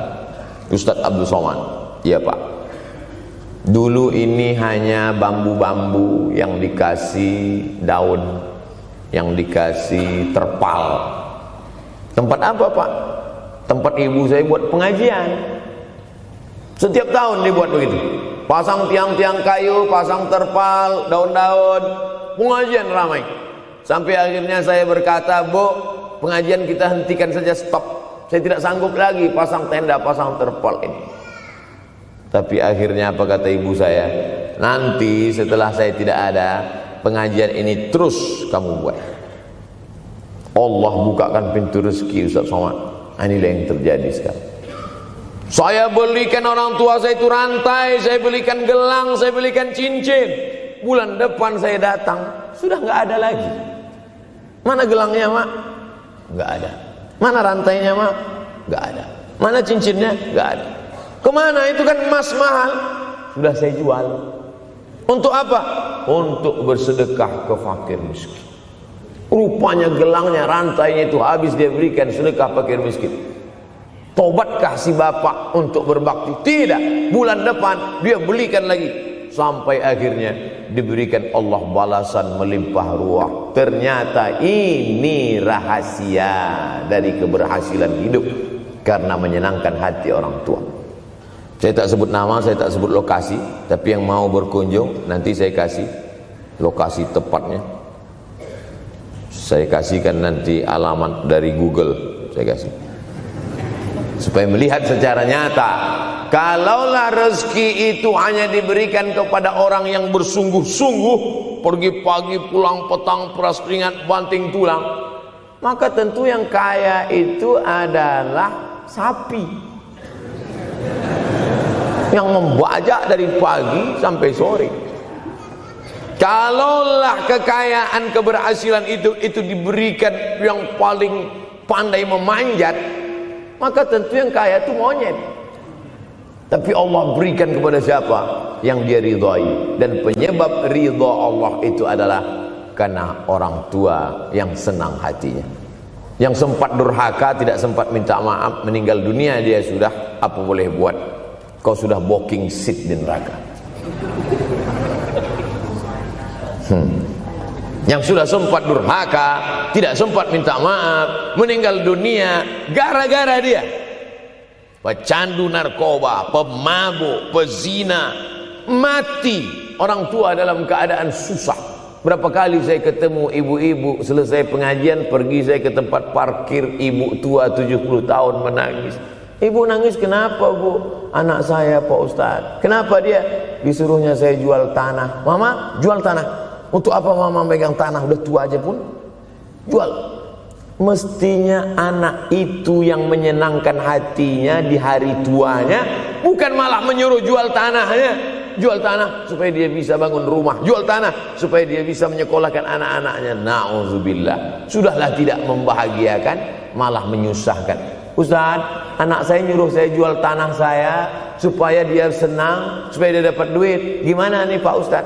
Ustadz Abdul Somad, iya Pak, dulu ini hanya bambu-bambu yang dikasih daun, yang dikasih terpal. Tempat apa Pak? Tempat ibu saya buat pengajian. Setiap tahun dibuat begitu, pasang tiang-tiang kayu, pasang terpal, daun-daun, pengajian ramai. Sampai akhirnya saya berkata, Bu, pengajian kita hentikan saja, stop. Saya tidak sanggup lagi pasang tenda, pasang terpal ini. Tapi akhirnya apa kata ibu saya? Nanti setelah saya tidak ada, pengajian ini terus kamu buat. Allah bukakan pintu rezeki Ustaz Somad. Inilah yang terjadi sekarang. Saya belikan orang tua saya itu rantai, saya belikan gelang, saya belikan cincin. Bulan depan saya datang, sudah nggak ada lagi. Mana gelangnya Mak? Nggak ada. Mana rantainya Mak? Nggak ada. Mana cincinnya? Nggak ada. Kemana? Itu kan emas mahal. Sudah saya jual. Untuk apa? Untuk bersedekah ke fakir miskin. Rupanya gelangnya, rantainya itu habis dia berikan sedekah fakir miskin. Tobatkah si bapak untuk berbakti? Tidak. Bulan depan dia belikan lagi. Sampai akhirnya diberikan Allah balasan melimpah ruah. Ternyata ini rahasia dari keberhasilan hidup, karena menyenangkan hati orang tua. Saya tak sebut nama, saya tak sebut lokasi, tapi yang mau berkunjung nanti saya kasih lokasi tepatnya. Saya kasihkan nanti alamat dari Google, saya kasih, supaya melihat secara nyata. Kalaulah rezeki itu hanya diberikan kepada orang yang bersungguh-sungguh, pergi pagi pulang petang, peras keringat, banting tulang, maka tentu yang kaya itu adalah sapi yang membajak dari pagi sampai sore. Kalaulah kekayaan, keberhasilan itu diberikan yang paling pandai memanjat, maka tentu yang kaya itu monyet. Tapi Allah berikan kepada siapa? Yang dia ridhai. Dan penyebab ridha Allah itu adalah karena orang tua yang senang hatinya. Yang sempat durhaka, tidak sempat minta maaf, meninggal dunia dia sudah, apa boleh buat? Kau sudah booking seat di neraka. Yang sudah sempat durhaka, tidak sempat minta maaf, meninggal dunia gara-gara dia pecandu narkoba, pemabuk, pezina, mati orang tua dalam keadaan susah. Berapa kali saya ketemu ibu-ibu selesai pengajian, pergi saya ke tempat parkir, ibu tua 70 tahun menangis. Ibu nangis kenapa bu? Anak saya Pak Ustaz. Kenapa dia? Disuruhnya saya jual tanah. Mama jual tanah. Untuk apa mama megang tanah? Udah tua aja pun jual. Mestinya anak itu yang menyenangkan hatinya di hari tuanya, bukan malah menyuruh jual tanahnya. Jual tanah supaya dia bisa bangun rumah, jual tanah supaya dia bisa menyekolahkan anak-anaknya. Na'udzubillah. Sudahlah tidak membahagiakan, malah menyusahkan. Ustaz, anak saya nyuruh saya jual tanah saya supaya dia senang, supaya dia dapat duit. Gimana nih Pak Ustaz?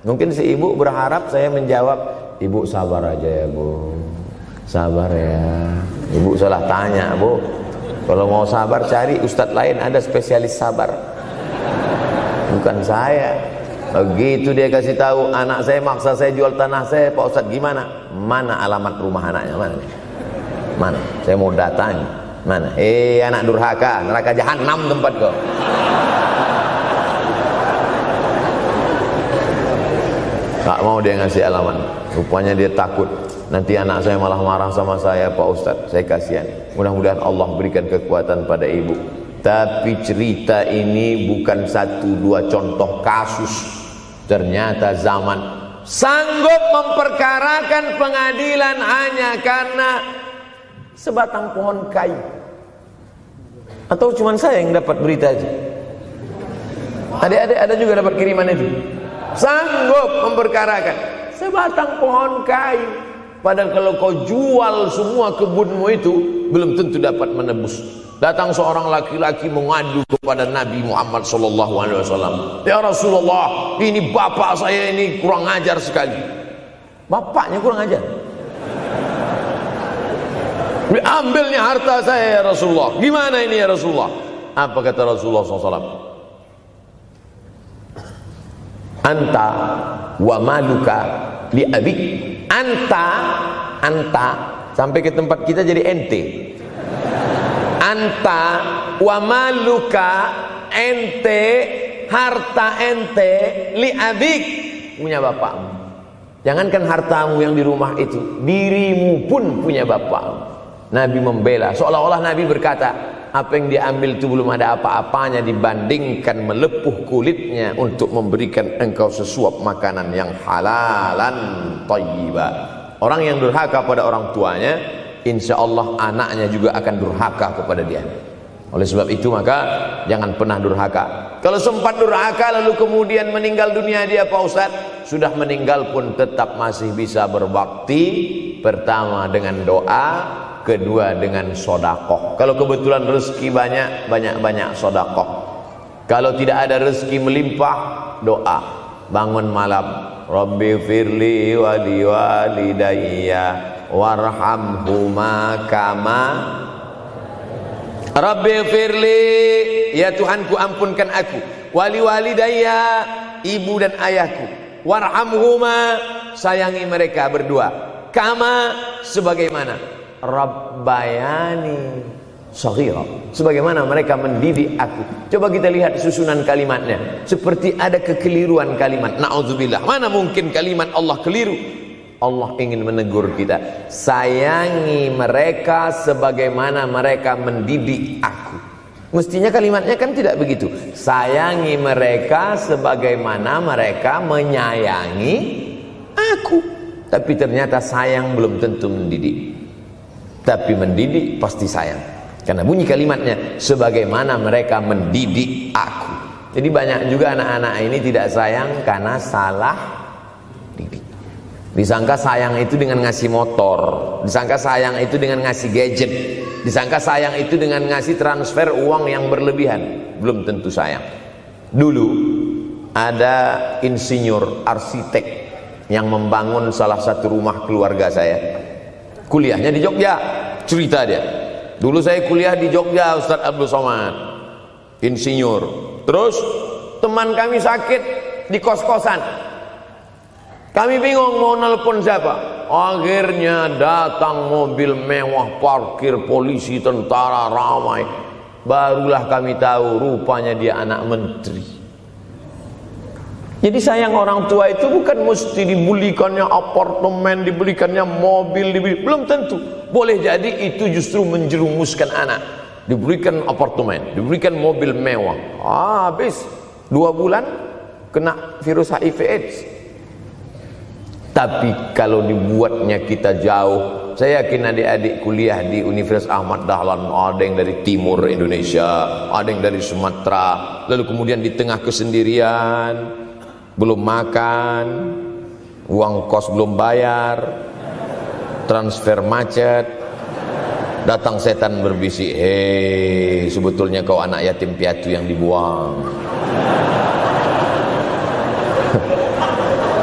Mungkin si ibu berharap saya menjawab, ibu sabar aja ya bu, sabar ya. Ibu salah tanya bu. Kalau mau sabar cari ustadz lain, ada spesialis sabar, bukan saya. Begitu dia kasih tahu, anak saya maksa saya jual tanah saya, Pak Ustadz gimana? Mana alamat rumah anaknya? Mana? Saya mau datang. Mana? Anak durhaka, neraka jahanam tempat kau. Tak mau dia ngasih alamat. Rupanya dia takut nanti anak saya malah marah sama saya, Pak Ustadz. Saya kasihan. Mudah-mudahan Allah berikan kekuatan pada ibu. Tapi cerita ini bukan 1-2 contoh kasus. Ternyata zaman sanggup memperkarakan pengadilan hanya karena sebatang pohon kayu. Atau cuma saya yang dapat berita aja? Adik-adik ada juga dapat kiriman itu? Sanggup memperkarakan sebatang pohon kayu. Padahal kalau kau jual semua kebunmu itu, belum tentu dapat menebus. Datang seorang laki-laki mengadu kepada Nabi Muhammad SAW. Ya Rasulullah, ini bapak saya ini kurang ajar sekali. Bapaknya kurang ajar? Diambilnya harta saya ya Rasulullah. Gimana ini ya Rasulullah? Apa kata Rasulullah SAW? Anta wa maluka li abik. Anta sampai ke tempat kita jadi ente. Anta wa maluka, ente, harta ente, li abik, punya bapakmu. Jangankan hartamu yang di rumah itu, dirimu pun punya bapakmu. Nabi membela, seolah-olah Nabi berkata, apa yang diambil itu belum ada apa-apanya dibandingkan melepuh kulitnya untuk memberikan engkau sesuap makanan yang halalan thayyibah. Orang yang durhaka pada orang tuanya, insya Allah anaknya juga akan durhaka kepada dia. Oleh sebab itu maka jangan pernah durhaka. Kalau sempat durhaka lalu kemudian meninggal dunia dia Pak Ustaz, sudah meninggal pun tetap masih bisa berbakti. Pertama dengan doa, kedua dengan sodakoh. Kalau kebetulan rezeki banyak sodakoh. Kalau tidak ada rezeki melimpah, doa. Bangun malam, Rabbi firli wali walidayya warhamhuma kama Rabbi firli, ya Tuhanku ampunkan aku, wali walidayya, ibu dan ayahku, warhamhuma, sayangi mereka berdua, kama, sebagaimana Rabbayani shaghira, sebagaimana mereka mendidik aku. Coba kita lihat susunan kalimatnya, seperti ada kekeliruan kalimat. Na'udzubillah, mana mungkin kalimat Allah keliru. Allah ingin menegur kita, sayangi mereka sebagaimana mereka mendidik aku. Mestinya kalimatnya kan tidak begitu, sayangi mereka sebagaimana mereka menyayangi aku. Tapi ternyata sayang belum tentu mendidik, tapi mendidik pasti sayang. Karena bunyi kalimatnya, sebagaimana mereka mendidik aku. Jadi banyak juga anak-anak ini tidak sayang karena salah didik. Disangka sayang itu dengan ngasih motor, disangka sayang itu dengan ngasih gadget, disangka sayang itu dengan ngasih transfer uang yang berlebihan. Belum tentu sayang. Dulu ada insinyur arsitek yang membangun salah satu rumah keluarga saya. Kuliahnya di Jogja. Cerita dia, dulu saya kuliah di Jogja Ustadz Abdul Somad, insinyur. Terus teman kami sakit di kos-kosan. Kami bingung mau nelpon siapa. Akhirnya datang mobil mewah, parkir polisi, tentara, ramai. Barulah kami tahu rupanya dia anak menteri. Jadi sayang orang tua itu bukan mesti dibelikannya apartemen, dibelikannya mobil, belum tentu. Boleh jadi itu justru menjerumuskan anak. Diberikan apartemen, diberikan mobil mewah, habis 2 bulan kena virus HIV AIDS. Tapi kalau dibuatnya kita jauh, saya yakin adik-adik kuliah di Universitas Ahmad Dahlan, ada yang dari timur Indonesia, ada yang dari Sumatera, lalu kemudian di tengah kesendirian, belum makan, uang kos belum bayar, transfer macet, datang setan berbisik, hei, sebetulnya kau anak yatim piatu yang dibuang.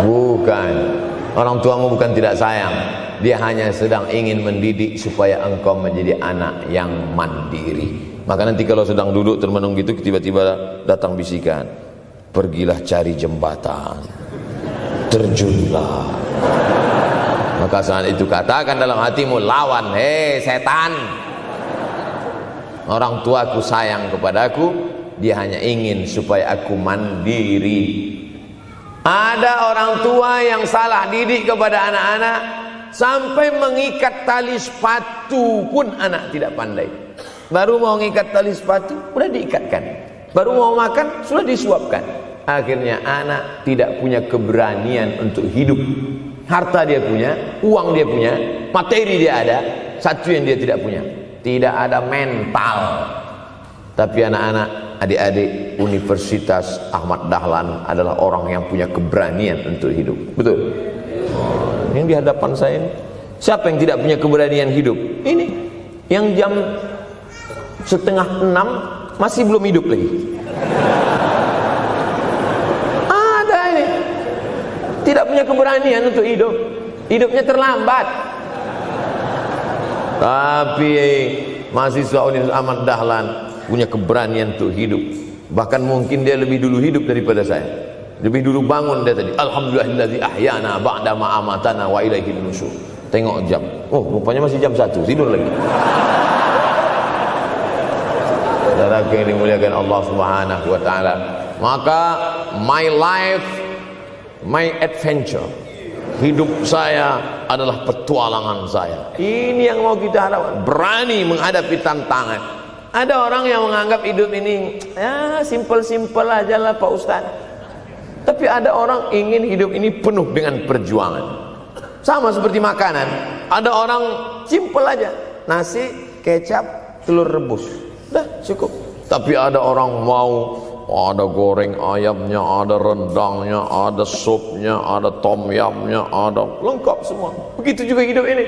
Bukan, orang tuamu bukan tidak sayang, dia hanya sedang ingin mendidik supaya engkau menjadi anak yang mandiri. Maka nanti kalau sedang duduk termenung gitu, tiba-tiba datang bisikan, pergilah cari jembatan, terjunlah. Maka saat itu katakan dalam hatimu, lawan, hei setan, orang tuaku sayang kepadaku, dia hanya ingin supaya aku mandiri. Ada orang tua yang salah didik kepada anak-anak, sampai mengikat tali sepatu pun anak tidak pandai. Baru mau mengikat tali sepatu, sudah diikatkan. Baru mau makan, sudah disuapkan. Akhirnya anak tidak punya keberanian untuk hidup. Harta dia punya, uang dia punya, materi dia ada, satu yang dia tidak punya, tidak ada mental. Tapi anak-anak, adik-adik Universitas Ahmad Dahlan adalah orang yang punya keberanian untuk hidup. Betul? Yang di hadapan saya ini, siapa yang tidak punya keberanian hidup? Ini yang jam 5:30 masih belum hidup lagi. Ada ini tidak punya keberanian untuk hidup, hidupnya terlambat. Tapi mahasiswa Universitas Ahmad Dahlan punya keberanian untuk hidup. Bahkan mungkin dia lebih dulu hidup daripada saya. Lebih dulu bangun dia tadi. Alhamdulillahillazi ahyana ba'da ma amatana wa ilaihin nusyur. Tengok jam. Oh, rupanya masih jam 1, tidur lagi. Saudara yang dimuliakan Allah Subhanahu wa taala. Maka my life, my adventure, hidup saya adalah petualangan saya. Ini yang mau kita harapkan, berani menghadapi tantangan. Ada orang yang menganggap hidup ini ya simple-simple aja lah Pak Ustaz. Tapi ada orang ingin hidup ini penuh dengan perjuangan. Sama seperti makanan, ada orang simple aja, nasi, kecap, telur rebus, dah cukup. Tapi ada orang mau ada goreng ayamnya, ada rendangnya, ada supnya, ada tom yamnya, ada lengkap semua. Begitu juga hidup ini.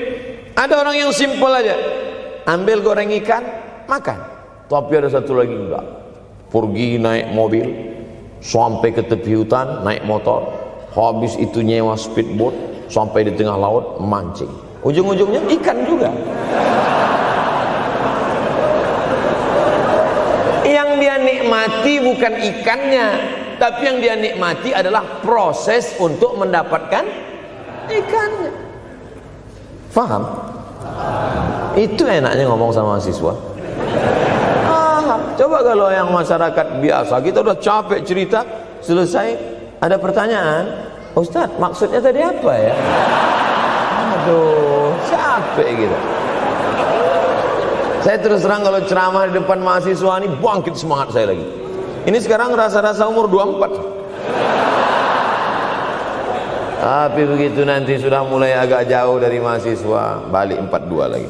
Ada orang yang simple aja, ambil goreng ikan, makan. Tapi ada satu lagi enggak, pergi naik mobil sampai ke tepi hutan, naik motor, habis itu nyewa speedboat sampai di tengah laut mancing, ujung-ujungnya ikan juga. Yang dia nikmati bukan ikannya, tapi yang dia nikmati adalah proses untuk mendapatkan ikannya. Faham? Itu enaknya ngomong sama mahasiswa. Coba kalau yang masyarakat biasa, kita udah capek cerita, selesai ada pertanyaan, Ustaz maksudnya tadi apa ya? Aduh, capek gitu. Saya terus terang kalau ceramah di depan mahasiswa ini bangkit semangat saya lagi. Ini sekarang rasa-rasa umur 24. Tapi begitu nanti sudah mulai agak jauh dari mahasiswa, balik 42 lagi.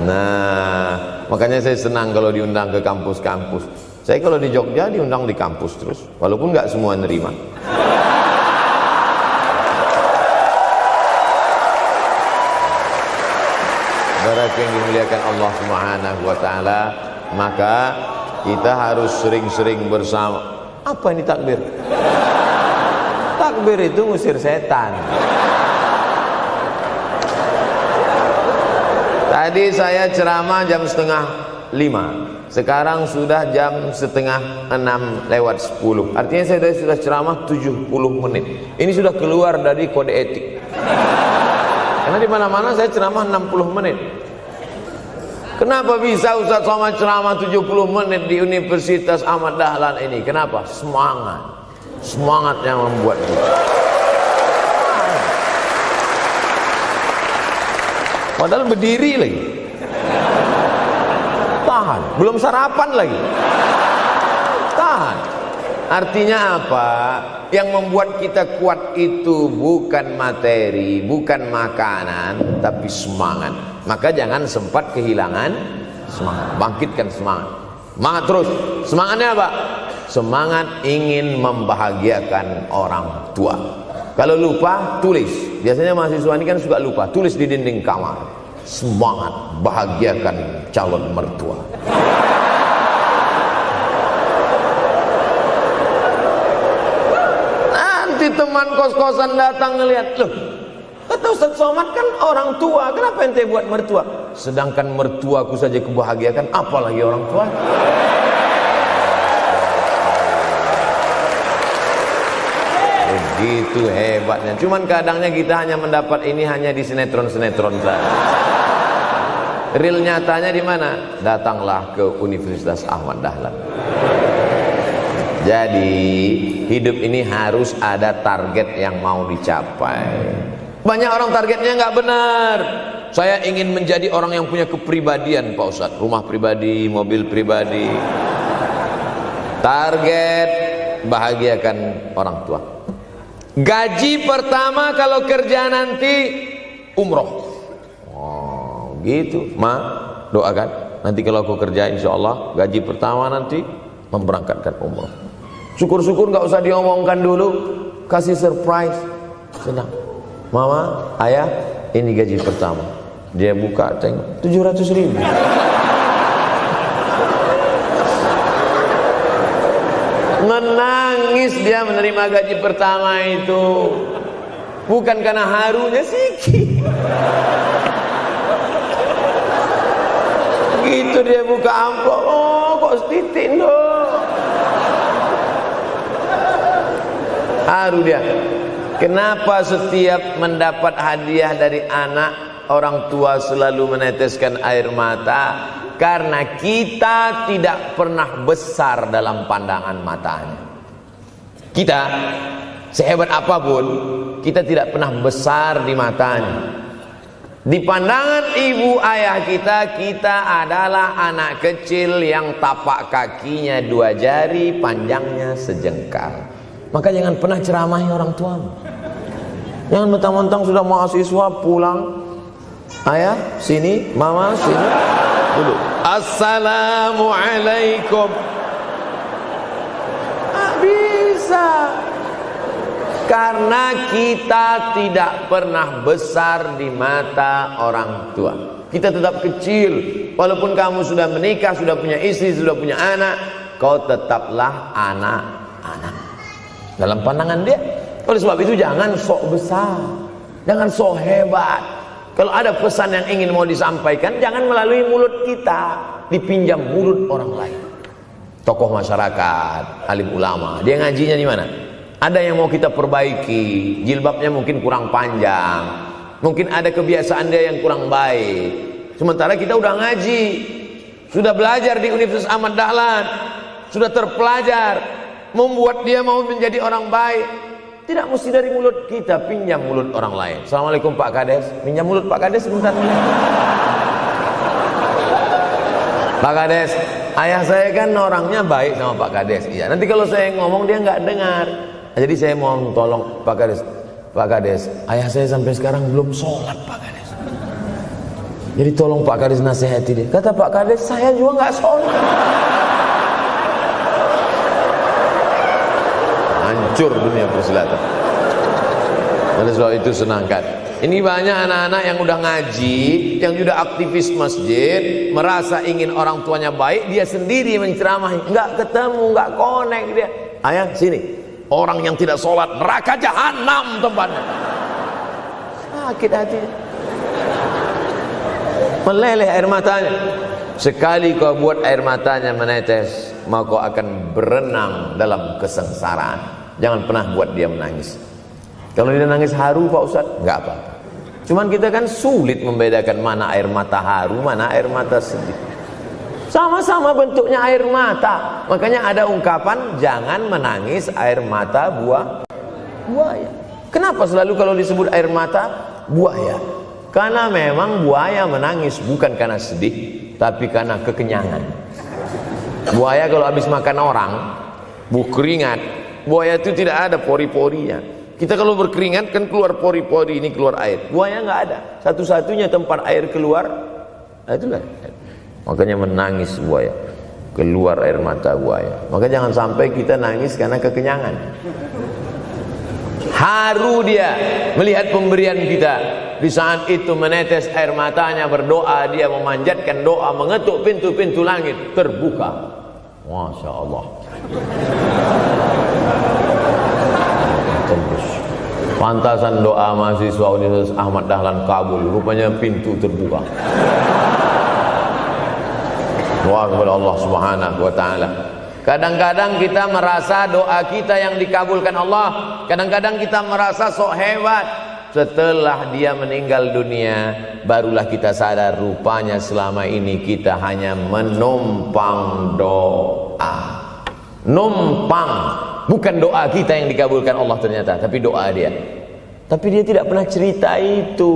Nah, makanya saya senang kalau diundang ke kampus-kampus. Saya kalau di Jogja diundang di kampus terus, walaupun nggak semua nerima. Saudara yang dimuliakan Allah Subhanahu wa taala, maka kita harus sering-sering bersama. Apa ini takbir? Takbir itu ngusir setan. Tadi saya ceramah jam 4:30, sekarang sudah jam 5:30 Artinya saya sudah ceramah 70 menit. Ini sudah keluar dari kode etik. Karena di mana-mana saya ceramah 60 menit. Kenapa bisa Ustaz Somad ceramah 70 menit di Universitas Ahmad Dahlan ini? Kenapa? Semangat. Semangat yang membuat kita. Padahal berdiri lagi. Tahan, belum sarapan lagi. Tahan. Artinya apa? Yang membuat kita kuat itu bukan materi, bukan makanan, tapi semangat. Maka jangan sempat kehilangan semangat. Bangkitkan semangat. Semangat terus. Semangatnya apa? Semangat ingin membahagiakan orang tua. Kalau lupa, tulis. Biasanya mahasiswa ini kan suka lupa. Tulis di dinding kamar. Semangat bahagiakan calon mertua. Nanti teman kos-kosan datang ngelihat, loh, kata Ustaz Somad kan orang tua, kenapa ente buat mertua? Sedangkan mertuaku saja kebahagiakan, apalagi orang tua. Begitu hebatnya. Cuman kadangnya kita hanya mendapat ini hanya di sinetron-sinetron saja. Real nyatanya di mana? Datanglah ke Universitas Ahmad Dahlan. Jadi hidup ini harus ada target yang mau dicapai. Banyak orang targetnya nggak benar. Saya ingin menjadi orang yang punya kepribadian, Pak Ustadz. Rumah pribadi, mobil pribadi. Target bahagiakan orang tua. Gaji pertama kalau kerja nanti umroh. Oh, gitu. Ma, doakan. Nanti kalau aku kerja insya Allah gaji pertama nanti memberangkatkan umroh. Syukur-syukur nggak usah diomongkan dulu, kasih surprise. Senang. Mama, ayah, ini gaji pertama. Dia buka, tengok 700.000. Menangis dia menerima gaji pertama itu. Bukan karena harunya sikit. Gitu dia buka amplop, oh kok setitik dong. Haru dia. Kenapa setiap mendapat hadiah dari anak, orang tua selalu meneteskan air mata? Karena kita tidak pernah besar dalam pandangan matanya. Kita sehebat apapun, kita tidak pernah besar di matanya. Di pandangan ibu ayah kita, kita adalah anak kecil yang tapak kakinya 2 jari, panjangnya sejengkal. Maka jangan pernah ceramahi orang tuamu. Jangan mentang-mentang sudah mahasiswa pulang, ayah sini, mama sini. Dulu. Assalamualaikum. Bisa. Karena kita tidak pernah besar di mata orang tua. Kita tetap kecil. Walaupun kamu sudah menikah, sudah punya istri, sudah punya anak, kau tetaplah anak-anak dalam pandangan dia. Oleh sebab itu jangan sok besar, jangan sok hebat. Kalau ada pesan yang ingin mau disampaikan, jangan melalui mulut kita, dipinjam mulut orang lain. Tokoh masyarakat, alim ulama, dia ngajinya di mana? Ada yang mau kita perbaiki, jilbabnya mungkin kurang panjang, mungkin ada kebiasaan dia yang kurang baik. Sementara kita udah ngaji, sudah belajar di Universitas Ahmad Dahlan, sudah terpelajar, membuat dia mau menjadi orang baik. Tidak mesti dari mulut kita, pinjam mulut orang lain. Assalamualaikum Pak Kades, pinjam mulut Pak Kades sebentar. Pak Kades, ayah saya kan orangnya baik sama Pak Kades. Iya, nanti kalau saya ngomong dia nggak dengar. Jadi saya mohon tolong Pak Kades. Pak Kades, ayah saya sampai sekarang belum sholat Pak Kades. Jadi tolong Pak Kades nasihati dia. Kata Pak Kades, saya juga nggak sholat. Hancur dunia persilatan. Oleh sebab itu senangkan. Ini banyak anak-anak yang udah ngaji, yang sudah aktivis masjid, merasa ingin orang tuanya baik, dia sendiri menceramahi, nggak ketemu, nggak connect dia. Ayah sini, orang yang tidak sholat neraka jahanam tempatnya. Sakit hati, meleleh air matanya. Sekali kau buat air matanya menetes, maka kau akan berenang dalam kesengsaraan. Jangan pernah buat dia menangis. Kalau dia nangis haru Pak Ustaz, nggak apa-apa. Cuman kita kan sulit membedakan mana air mata haru, mana air mata sedih. Sama-sama bentuknya air mata. Makanya ada ungkapan jangan menangis air mata buaya. Kenapa selalu kalau disebut air mata buaya? Karena memang buaya menangis bukan karena sedih, tapi karena kekenyangan. Buaya kalau habis makan orang, berkeringat, buaya itu tidak ada pori-porinya. Kita kalau berkeringat kan keluar pori-pori, ini keluar air. Buaya nggak ada. Satu-satunya tempat air keluar, itulah. Makanya menangis buaya, keluar air mata buaya. Maka jangan sampai kita nangis karena kekenyangan. Haru dia melihat pemberian kita. Di saat itu menetes air matanya, berdoa, dia memanjatkan doa, mengetuk pintu-pintu langit, terbuka. Masya Allah. Tembus. Pantasan doa mahasiswa Universitas Ahmad Dahlan kabul, rupanya pintu terbuka. Doa kepada Allah Subhanahu wa taala. Kadang-kadang kita merasa doa kita yang dikabulkan Allah, kadang-kadang kita merasa sok hebat. Setelah dia meninggal dunia, barulah kita sadar rupanya selama ini kita hanya menumpang doa. Numpang, bukan doa kita yang dikabulkan Allah ternyata, tapi doa dia. Tapi dia tidak pernah cerita itu.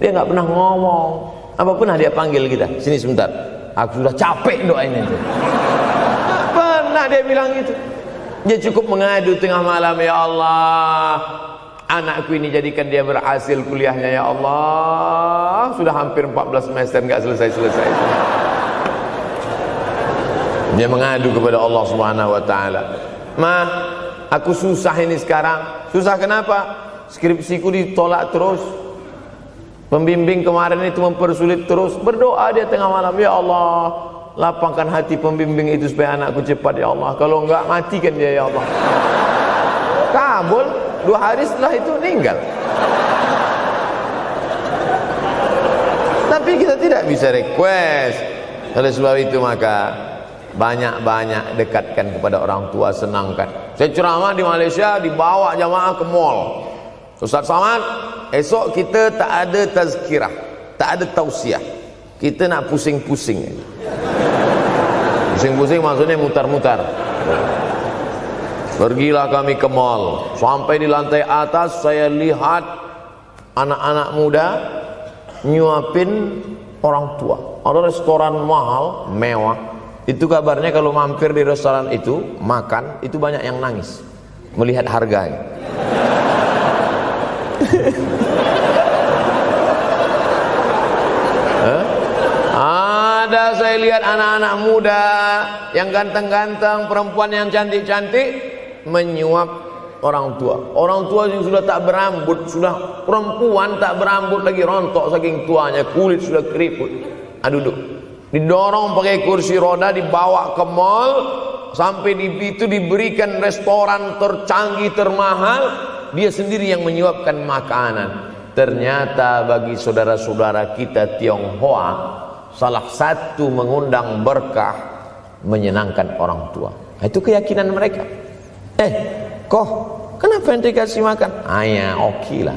Dia nggak pernah ngomong. Apa pernah dia panggil kita? Sini sebentar. Aku sudah capek doain itu. Pernah dia bilang itu. Dia cukup mengadu tengah malam, ya Allah, anakku ini jadikan dia berhasil kuliahnya ya Allah. Sudah hampir 14 semester nggak selesai-selesai. Dia mengadu kepada Allah Subhanahu wa taala. Ma, aku susah ini sekarang. Susah kenapa? Skripsiku ditolak terus. Pembimbing kemarin itu mempersulit terus. Berdoa dia tengah malam, ya Allah, lapangkan hati pembimbing itu supaya anakku cepat ya Allah. Kalau enggak, matikan dia ya Allah. Kabul, 2 hari setelah itu meninggal. Tapi kita tidak bisa request. Oleh sebab itu maka banyak-banyak dekatkan kepada orang tua, senangkan. Saya ceramah di Malaysia, dibawa jamaah ke mall. Ustaz Samad, esok kita tak ada tazkirah, tak ada tausiah. Kita nak pusing-pusing. Pusing-pusing maksudnya mutar-mutar. Pergilah kami ke mall. Sampai di lantai atas saya lihat anak-anak muda nyuapin orang tua. Ada restoran mahal, mewah. Itu kabarnya kalau mampir di restoran itu, makan, itu banyak yang nangis melihat harganya. Ada saya lihat anak-anak muda yang ganteng-ganteng, perempuan yang cantik-cantik menyuap orang tua. Orang tua yang sudah tak berambut, sudah perempuan tak berambut lagi, rontok saking tuanya, kulit sudah keriput. Duduk, didorong pakai kursi roda, dibawa ke mall, sampai di itu diberikan restoran tercanggih, termahal. Dia sendiri yang menyuapkan makanan. Ternyata bagi saudara-saudara kita Tionghoa, salah satu mengundang berkah menyenangkan orang tua. Itu keyakinan mereka. Kok kenapa ente kasih makan? Ya oke lah.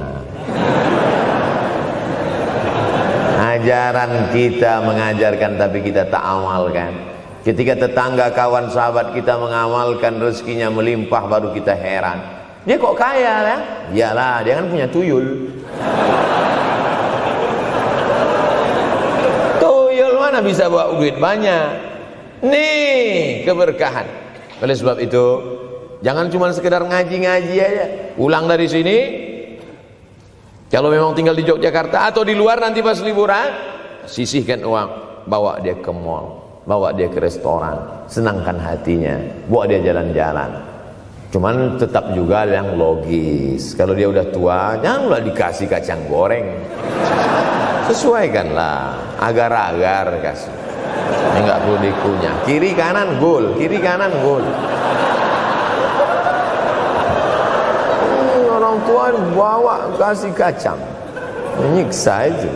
Ajaran kita mengajarkan tapi kita tak amalkan. Ketika tetangga, kawan, sahabat kita mengamalkan, rezekinya melimpah, baru kita heran. Dia kok kaya ya? Iyalah, dia kan punya tuyul. Tuyul mana bisa bawa duit banyak? Nih keberkahan. Oleh sebab itu, jangan cuma sekedar ngaji-ngaji aja. Pulang dari sini, kalau memang tinggal di Yogyakarta atau di luar nanti pas liburan, sisihkan uang, bawa dia ke mall, bawa dia ke restoran, senangkan hatinya, bawa dia jalan-jalan. Cuman tetap juga yang logis. Kalau dia udah tua, janganlah dikasih kacang goreng. Sesuaikanlah, agar-agar kasih. Ini nggak perlu dikunyah. Kiri kanan gol, kiri kanan gol. Orang tua bawa kasih kacang, menyiksa itu.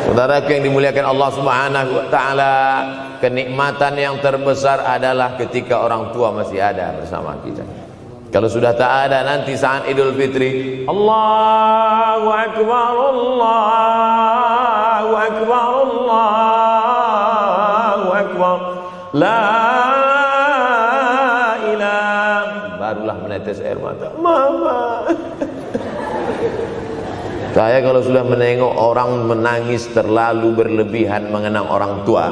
Saudaraku yang dimuliakan Allah Subhanahu wa taala, kenikmatan yang terbesar adalah ketika orang tua masih ada bersama kita. Kalau sudah tak ada, nanti saat Idul Fitri, Allahu Akbar, Allahu Akbar, Allahu Akbar, la ilaha, barulah menetes air mata. Mama. Saya kalau sudah menengok orang menangis terlalu berlebihan mengenang orang tua,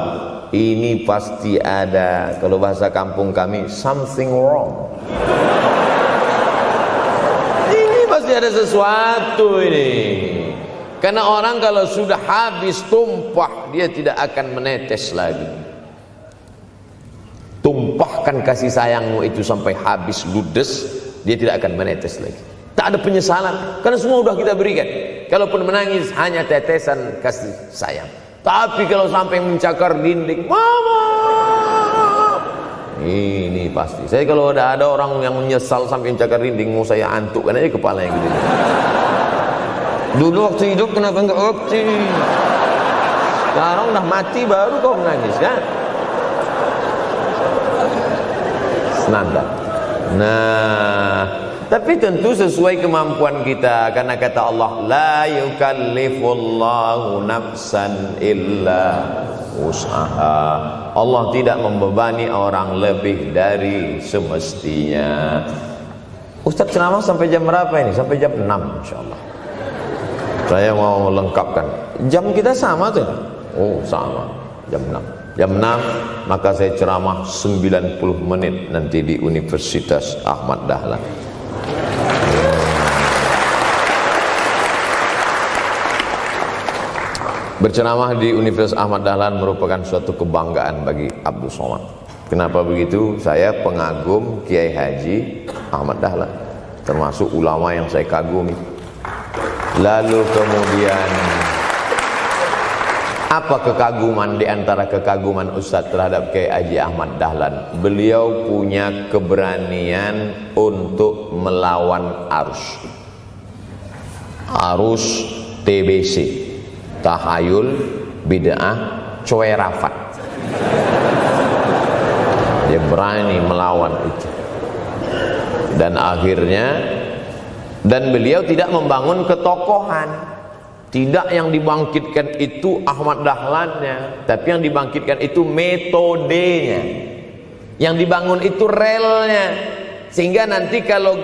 ini pasti ada, kalau bahasa kampung kami, something wrong. Ini pasti ada sesuatu ini. Karena orang kalau sudah habis tumpah, dia tidak akan menetes lagi. Tumpahkan kasih sayangmu itu sampai habis ludes, dia tidak akan menetes lagi. Tak ada penyesalan, karena semua sudah kita berikan. Kalaupun menangis hanya tetesan kasih sayang. Tapi kalau sampai mencakar dinding, mama, ini pasti. Saya kalau ada orang yang menyesal sampai mencakar dinding, mau saya antukkan aja kepala yang gede. Dulu waktu hidup kenapa enggak waktu? Sekarang udah mati baru kau menangis kan? Senanda. Nah, tapi tentu sesuai kemampuan kita, karena kata Allah, la yukallifullahu nafsan illa usaha. Allah tidak membebani orang lebih dari semestinya. Ustaz ceramah sampai jam berapa ini? Sampai jam 6 insyaallah. Saya mau lengkapkan. Jam kita sama tuh. Oh, sama. Jam 6. Jam 6 maka saya ceramah 90 menit nanti di Universitas Ahmad Dahlan. Berceramah di Universitas Ahmad Dahlan merupakan suatu kebanggaan bagi Abdul Somad. Kenapa begitu? Saya pengagum Kiai Haji Ahmad Dahlan, termasuk ulama yang saya kagumi. Lalu kemudian apa kekaguman di antara kekaguman Ustadz terhadap Kiai Haji Ahmad Dahlan? Beliau punya keberanian untuk melawan arus TBC, tahayul, bid'ah, cuerafat. Dia berani melawan itu. Dan akhirnya, dan beliau tidak membangun ketokohan. Tidak yang dibangkitkan itu Ahmad Dahlannya, tapi yang dibangkitkan itu metodenya. Yang dibangun itu relnya. Sehingga nanti kalau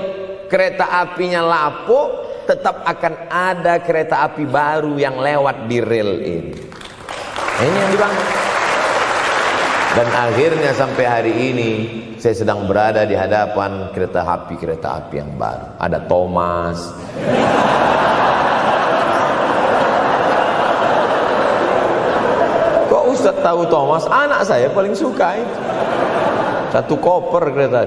kereta apinya lapuk, tetap akan ada kereta api baru yang lewat di rel ini. Ini yang dibangun. Dan akhirnya sampai hari ini saya sedang berada di hadapan kereta api yang baru. Ada Thomas. Kok Ustaz tahu Thomas? Anak saya paling suka itu. Satu koper kereta.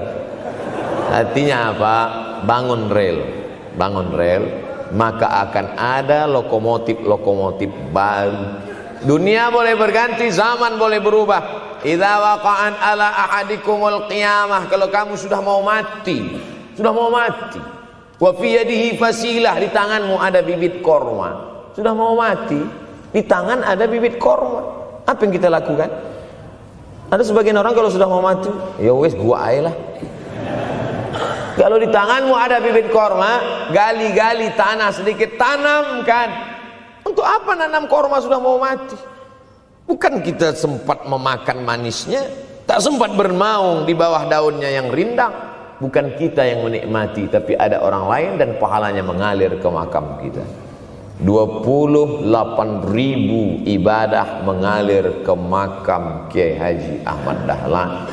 Artinya apa? Bangun rel, maka akan ada lokomotif baru. Dunia boleh berganti, zaman boleh berubah. Idza waqa'an ala ahadikumul qiyamah, kalau kamu sudah mau mati, wa fi yadihi fasilah, di tanganmu ada bibit korma. Sudah mau mati, di tangan ada bibit korma. Apa yang kita lakukan? Ada sebagian orang kalau sudah mau mati, ya wes gua ae lah. Kalau di tanganmu ada bibit korma, gali-gali tanah sedikit, tanamkan. Untuk apa nanam korma sudah mau mati? Bukan kita sempat memakan manisnya, tak sempat bermaung di bawah daunnya yang rindang. Bukan kita yang menikmati, tapi ada orang lain dan pahalanya mengalir ke makam kita. 28.000 ibadah mengalir ke makam Kiai Haji Ahmad Dahlan.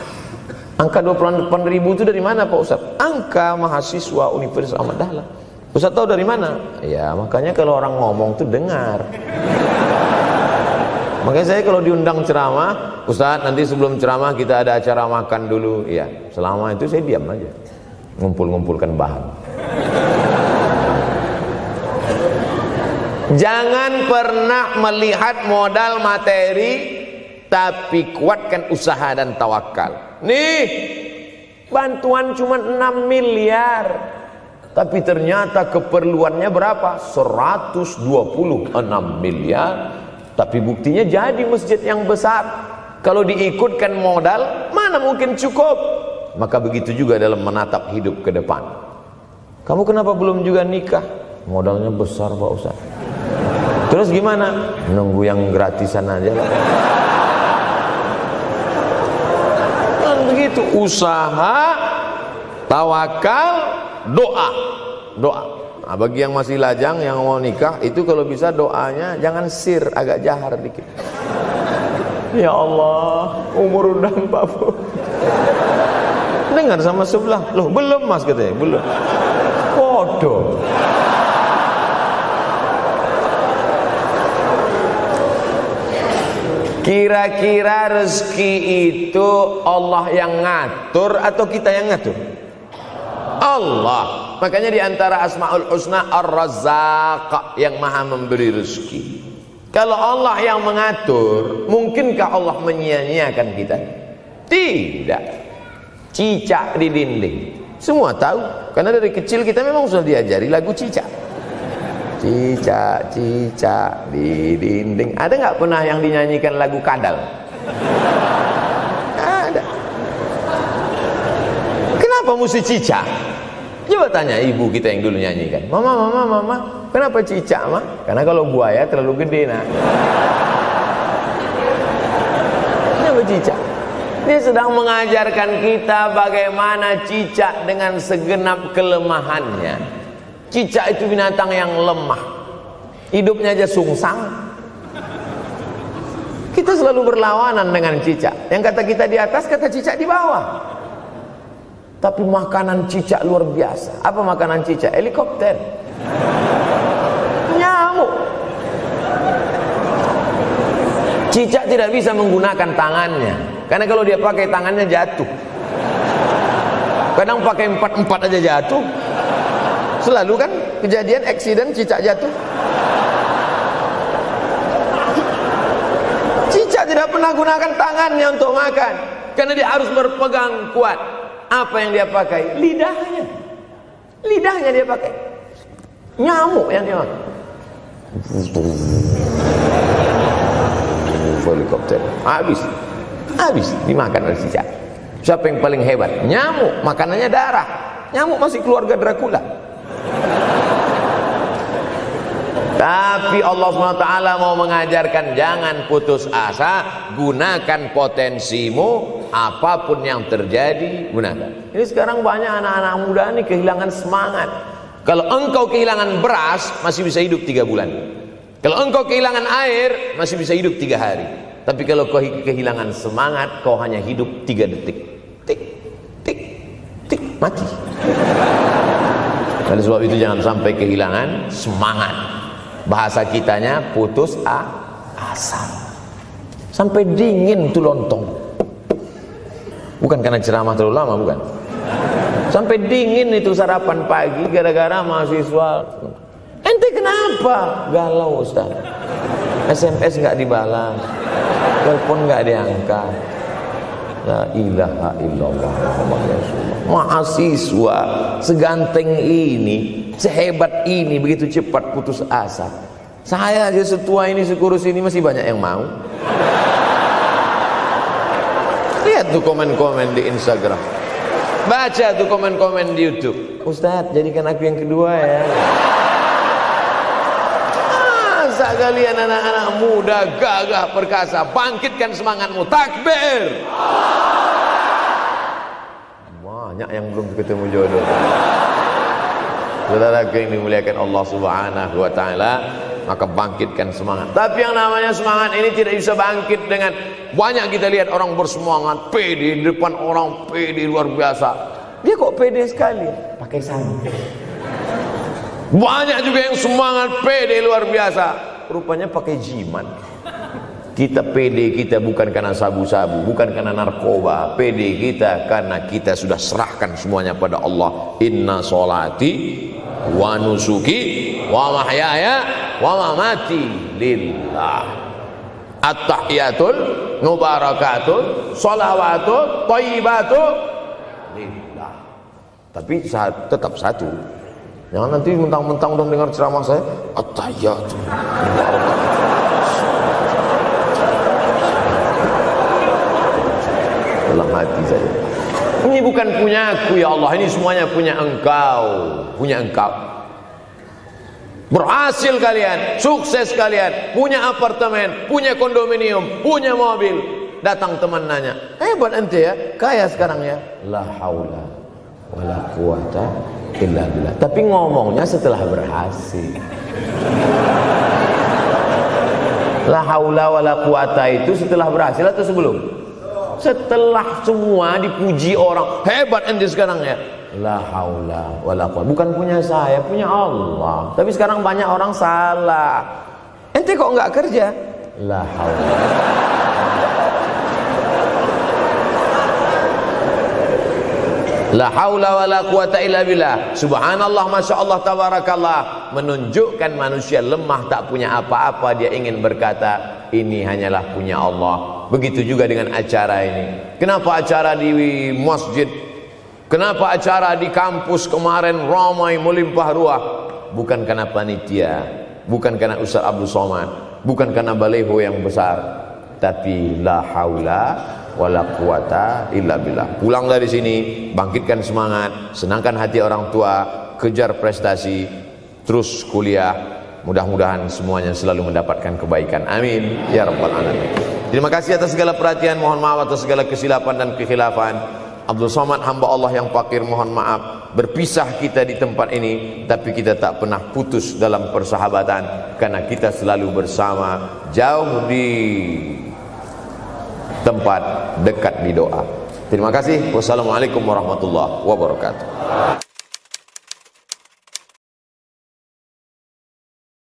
Angka 28.000 itu dari mana Pak Ustaz? Angka mahasiswa Universitas Ahmad Dahlan. Ustaz tahu dari mana? Ya makanya kalau orang ngomong tuh dengar. Makanya saya kalau diundang ceramah, Ustaz nanti sebelum ceramah kita ada acara makan dulu. Iya, selama itu saya diam aja, ngumpulkan bahan. Jangan pernah melihat modal materi, tapi kuatkan usaha dan tawakal. Nih, bantuan cuma 6 miliar, tapi ternyata keperluannya berapa? 126 miliar. Tapi buktinya jadi masjid yang besar. Kalau diikutkan modal, mana mungkin cukup? Maka begitu juga dalam menatap hidup ke depan. Kamu kenapa belum juga nikah? Modalnya besar Pak Ustaz. Terus gimana? Nunggu yang gratisan aja lah. itu usaha, tawakal, doa. Nah, bagi yang masih lajang, yang mau nikah, itu kalau bisa doanya jangan sir, agak jahar dikit. Ya Allah, umur udah 40. Dengar sama sebelah, loh belum mas katanya, belum. Bodoh. Kira-kira rezeki itu Allah yang ngatur atau kita yang ngatur? Allah. Makanya diantara Asmaul Husna Ar-Razzaq, yang maha memberi rezeki. Kalau Allah yang mengatur, mungkinkah Allah menyia-nyiakan kita? Tidak. Cicak di dinding, semua tahu, karena dari kecil kita memang sudah diajari lagu cicak. Cicak, cicak di dinding. Ada nggak pernah yang dinyanyikan lagu kadal? Ada. Kenapa mesti cicak? Coba tanya ibu kita yang dulu nyanyikan. Mama, kenapa cicak, Ma? Karena kalau buaya terlalu gede, nak. Kenapa cicak? Dia sedang mengajarkan kita bagaimana cicak dengan segenap kelemahannya. Cicak itu binatang yang lemah, hidupnya aja sungsang. Kita selalu berlawanan dengan cicak. Yang kata kita di atas, kata cicak di bawah. Tapi makanan cicak luar biasa. Apa makanan cicak? Helikopter, nyamuk. Cicak tidak bisa menggunakan tangannya, karena kalau dia pakai tangannya jatuh. Kadang pakai 4 aja jatuh. Selalu kan kejadian eksiden cicak jatuh. Cicak tidak pernah gunakan tangannya untuk makan, karena dia harus berpegang kuat. Apa yang dia pakai? Lidahnya. Lidahnya dia pakai. Nyamuk yang dia makan. Helikopter. Habis dimakan oleh cicak. Siapa yang paling hebat? Nyamuk. Makanannya darah. Nyamuk masih keluarga Dracula. Tapi Allah SWT mau mengajarkan jangan putus asa, gunakan potensimu, apapun yang terjadi gunakan. Ini sekarang banyak anak-anak muda nih kehilangan semangat. Kalau engkau kehilangan beras masih bisa hidup 3 bulan. Kalau engkau kehilangan air masih bisa hidup 3 hari. Tapi kalau kau kehilangan semangat, kau hanya hidup 3 detik. Tik, tik, tik, mati. Oleh sebab itu jangan sampai kehilangan semangat. Bahasa kitanya putus asa. Sampai dingin tuh lontong. Bukan karena ceramah terlalu lama, bukan. Sampai dingin itu sarapan pagi gara-gara mahasiswa. Ente kenapa? Galau, Ustaz. SMS nggak dibalas, telepon nggak diangkat. La ilaha illallah Muhammad Rasulullah. Mahasiswa seganteng ini, sehebat ini, begitu cepat putus asa. Saya aja setua ini, sekurus ini masih banyak yang mau. Lihat tuh komen-komen di Instagram, baca tuh komen-komen di YouTube. Ustadz, jadikan aku yang kedua ya. Masa kalian anak-anak muda gagah perkasa, bangkitkan semangatmu, takbir. Banyak yang belum ketemu jodoh. Saudara yang dimuliakan Allah Subhanahu wa taala, maka bangkitkan semangat. Tapi yang namanya semangat ini tidak bisa bangkit dengan banyak. Kita lihat orang bersemangat, pede di depan orang, pede luar biasa. Dia kok pede sekali? Pakai sabun. Banyak juga yang semangat, pede luar biasa, rupanya pakai jimat. Kita pede kita bukan karena sabu-sabu, bukan karena narkoba. Pede kita karena kita sudah serahkan semuanya pada Allah. Inna sholati wa nusuki wa mahyaya wa mamati lillah. At-tahiyatul mubarakatul sholawatut thayyibatul lillah. Tapi tetap satu, jangan nanti mentang-mentang udah dengar ceramah saya at-tahiyatul mubarakatul dalam hati saya. Ini bukan punyaku ya Allah, ini semuanya punya Engkau, punya Engkau. Berhasil kalian, sukses kalian, punya apartemen, punya kondominium, punya mobil, Datang teman nanya, hebat ente ya, kaya sekarang ya. La haula wala quwata illa billah. Tapi ngomongnya setelah berhasil. La haula wala quwata itu setelah berhasil atau sebelum? Setelah semua dipuji orang, hebat ente sekarang ya. La haula wala quwata. Bukan punya saya, punya Allah. Tapi sekarang banyak orang salah. Ente kok enggak kerja? La haula. La haula wala quwata illa billah. Subhanallah, masya Allah, tabarakallah. Menunjukkan manusia lemah, tak punya apa-apa. Dia ingin berkata, ini hanyalah punya Allah. Begitu juga dengan acara ini. Kenapa acara di masjid? Kenapa acara di kampus kemarin ramai melimpah ruah? Bukan karena panitia, bukan karena Ustaz Abdul Somad, bukan karena baleho yang besar, tapi la haula wala quwata illa billah. Pulang dari sini, bangkitkan semangat, senangkan hati orang tua, kejar prestasi, terus kuliah. Mudah-mudahan semuanya selalu mendapatkan kebaikan. Amin ya rabbal alamin. Terima kasih atas segala perhatian. Mohon maaf atas segala kesilapan dan kekhilafan. Abdul Somad, hamba Allah yang fakir, mohon maaf. Berpisah kita di tempat ini, tapi kita tak pernah putus dalam persahabatan, karena kita selalu bersama, jauh di tempat, dekat di doa. Terima kasih. Wassalamualaikum warahmatullahi wabarakatuh.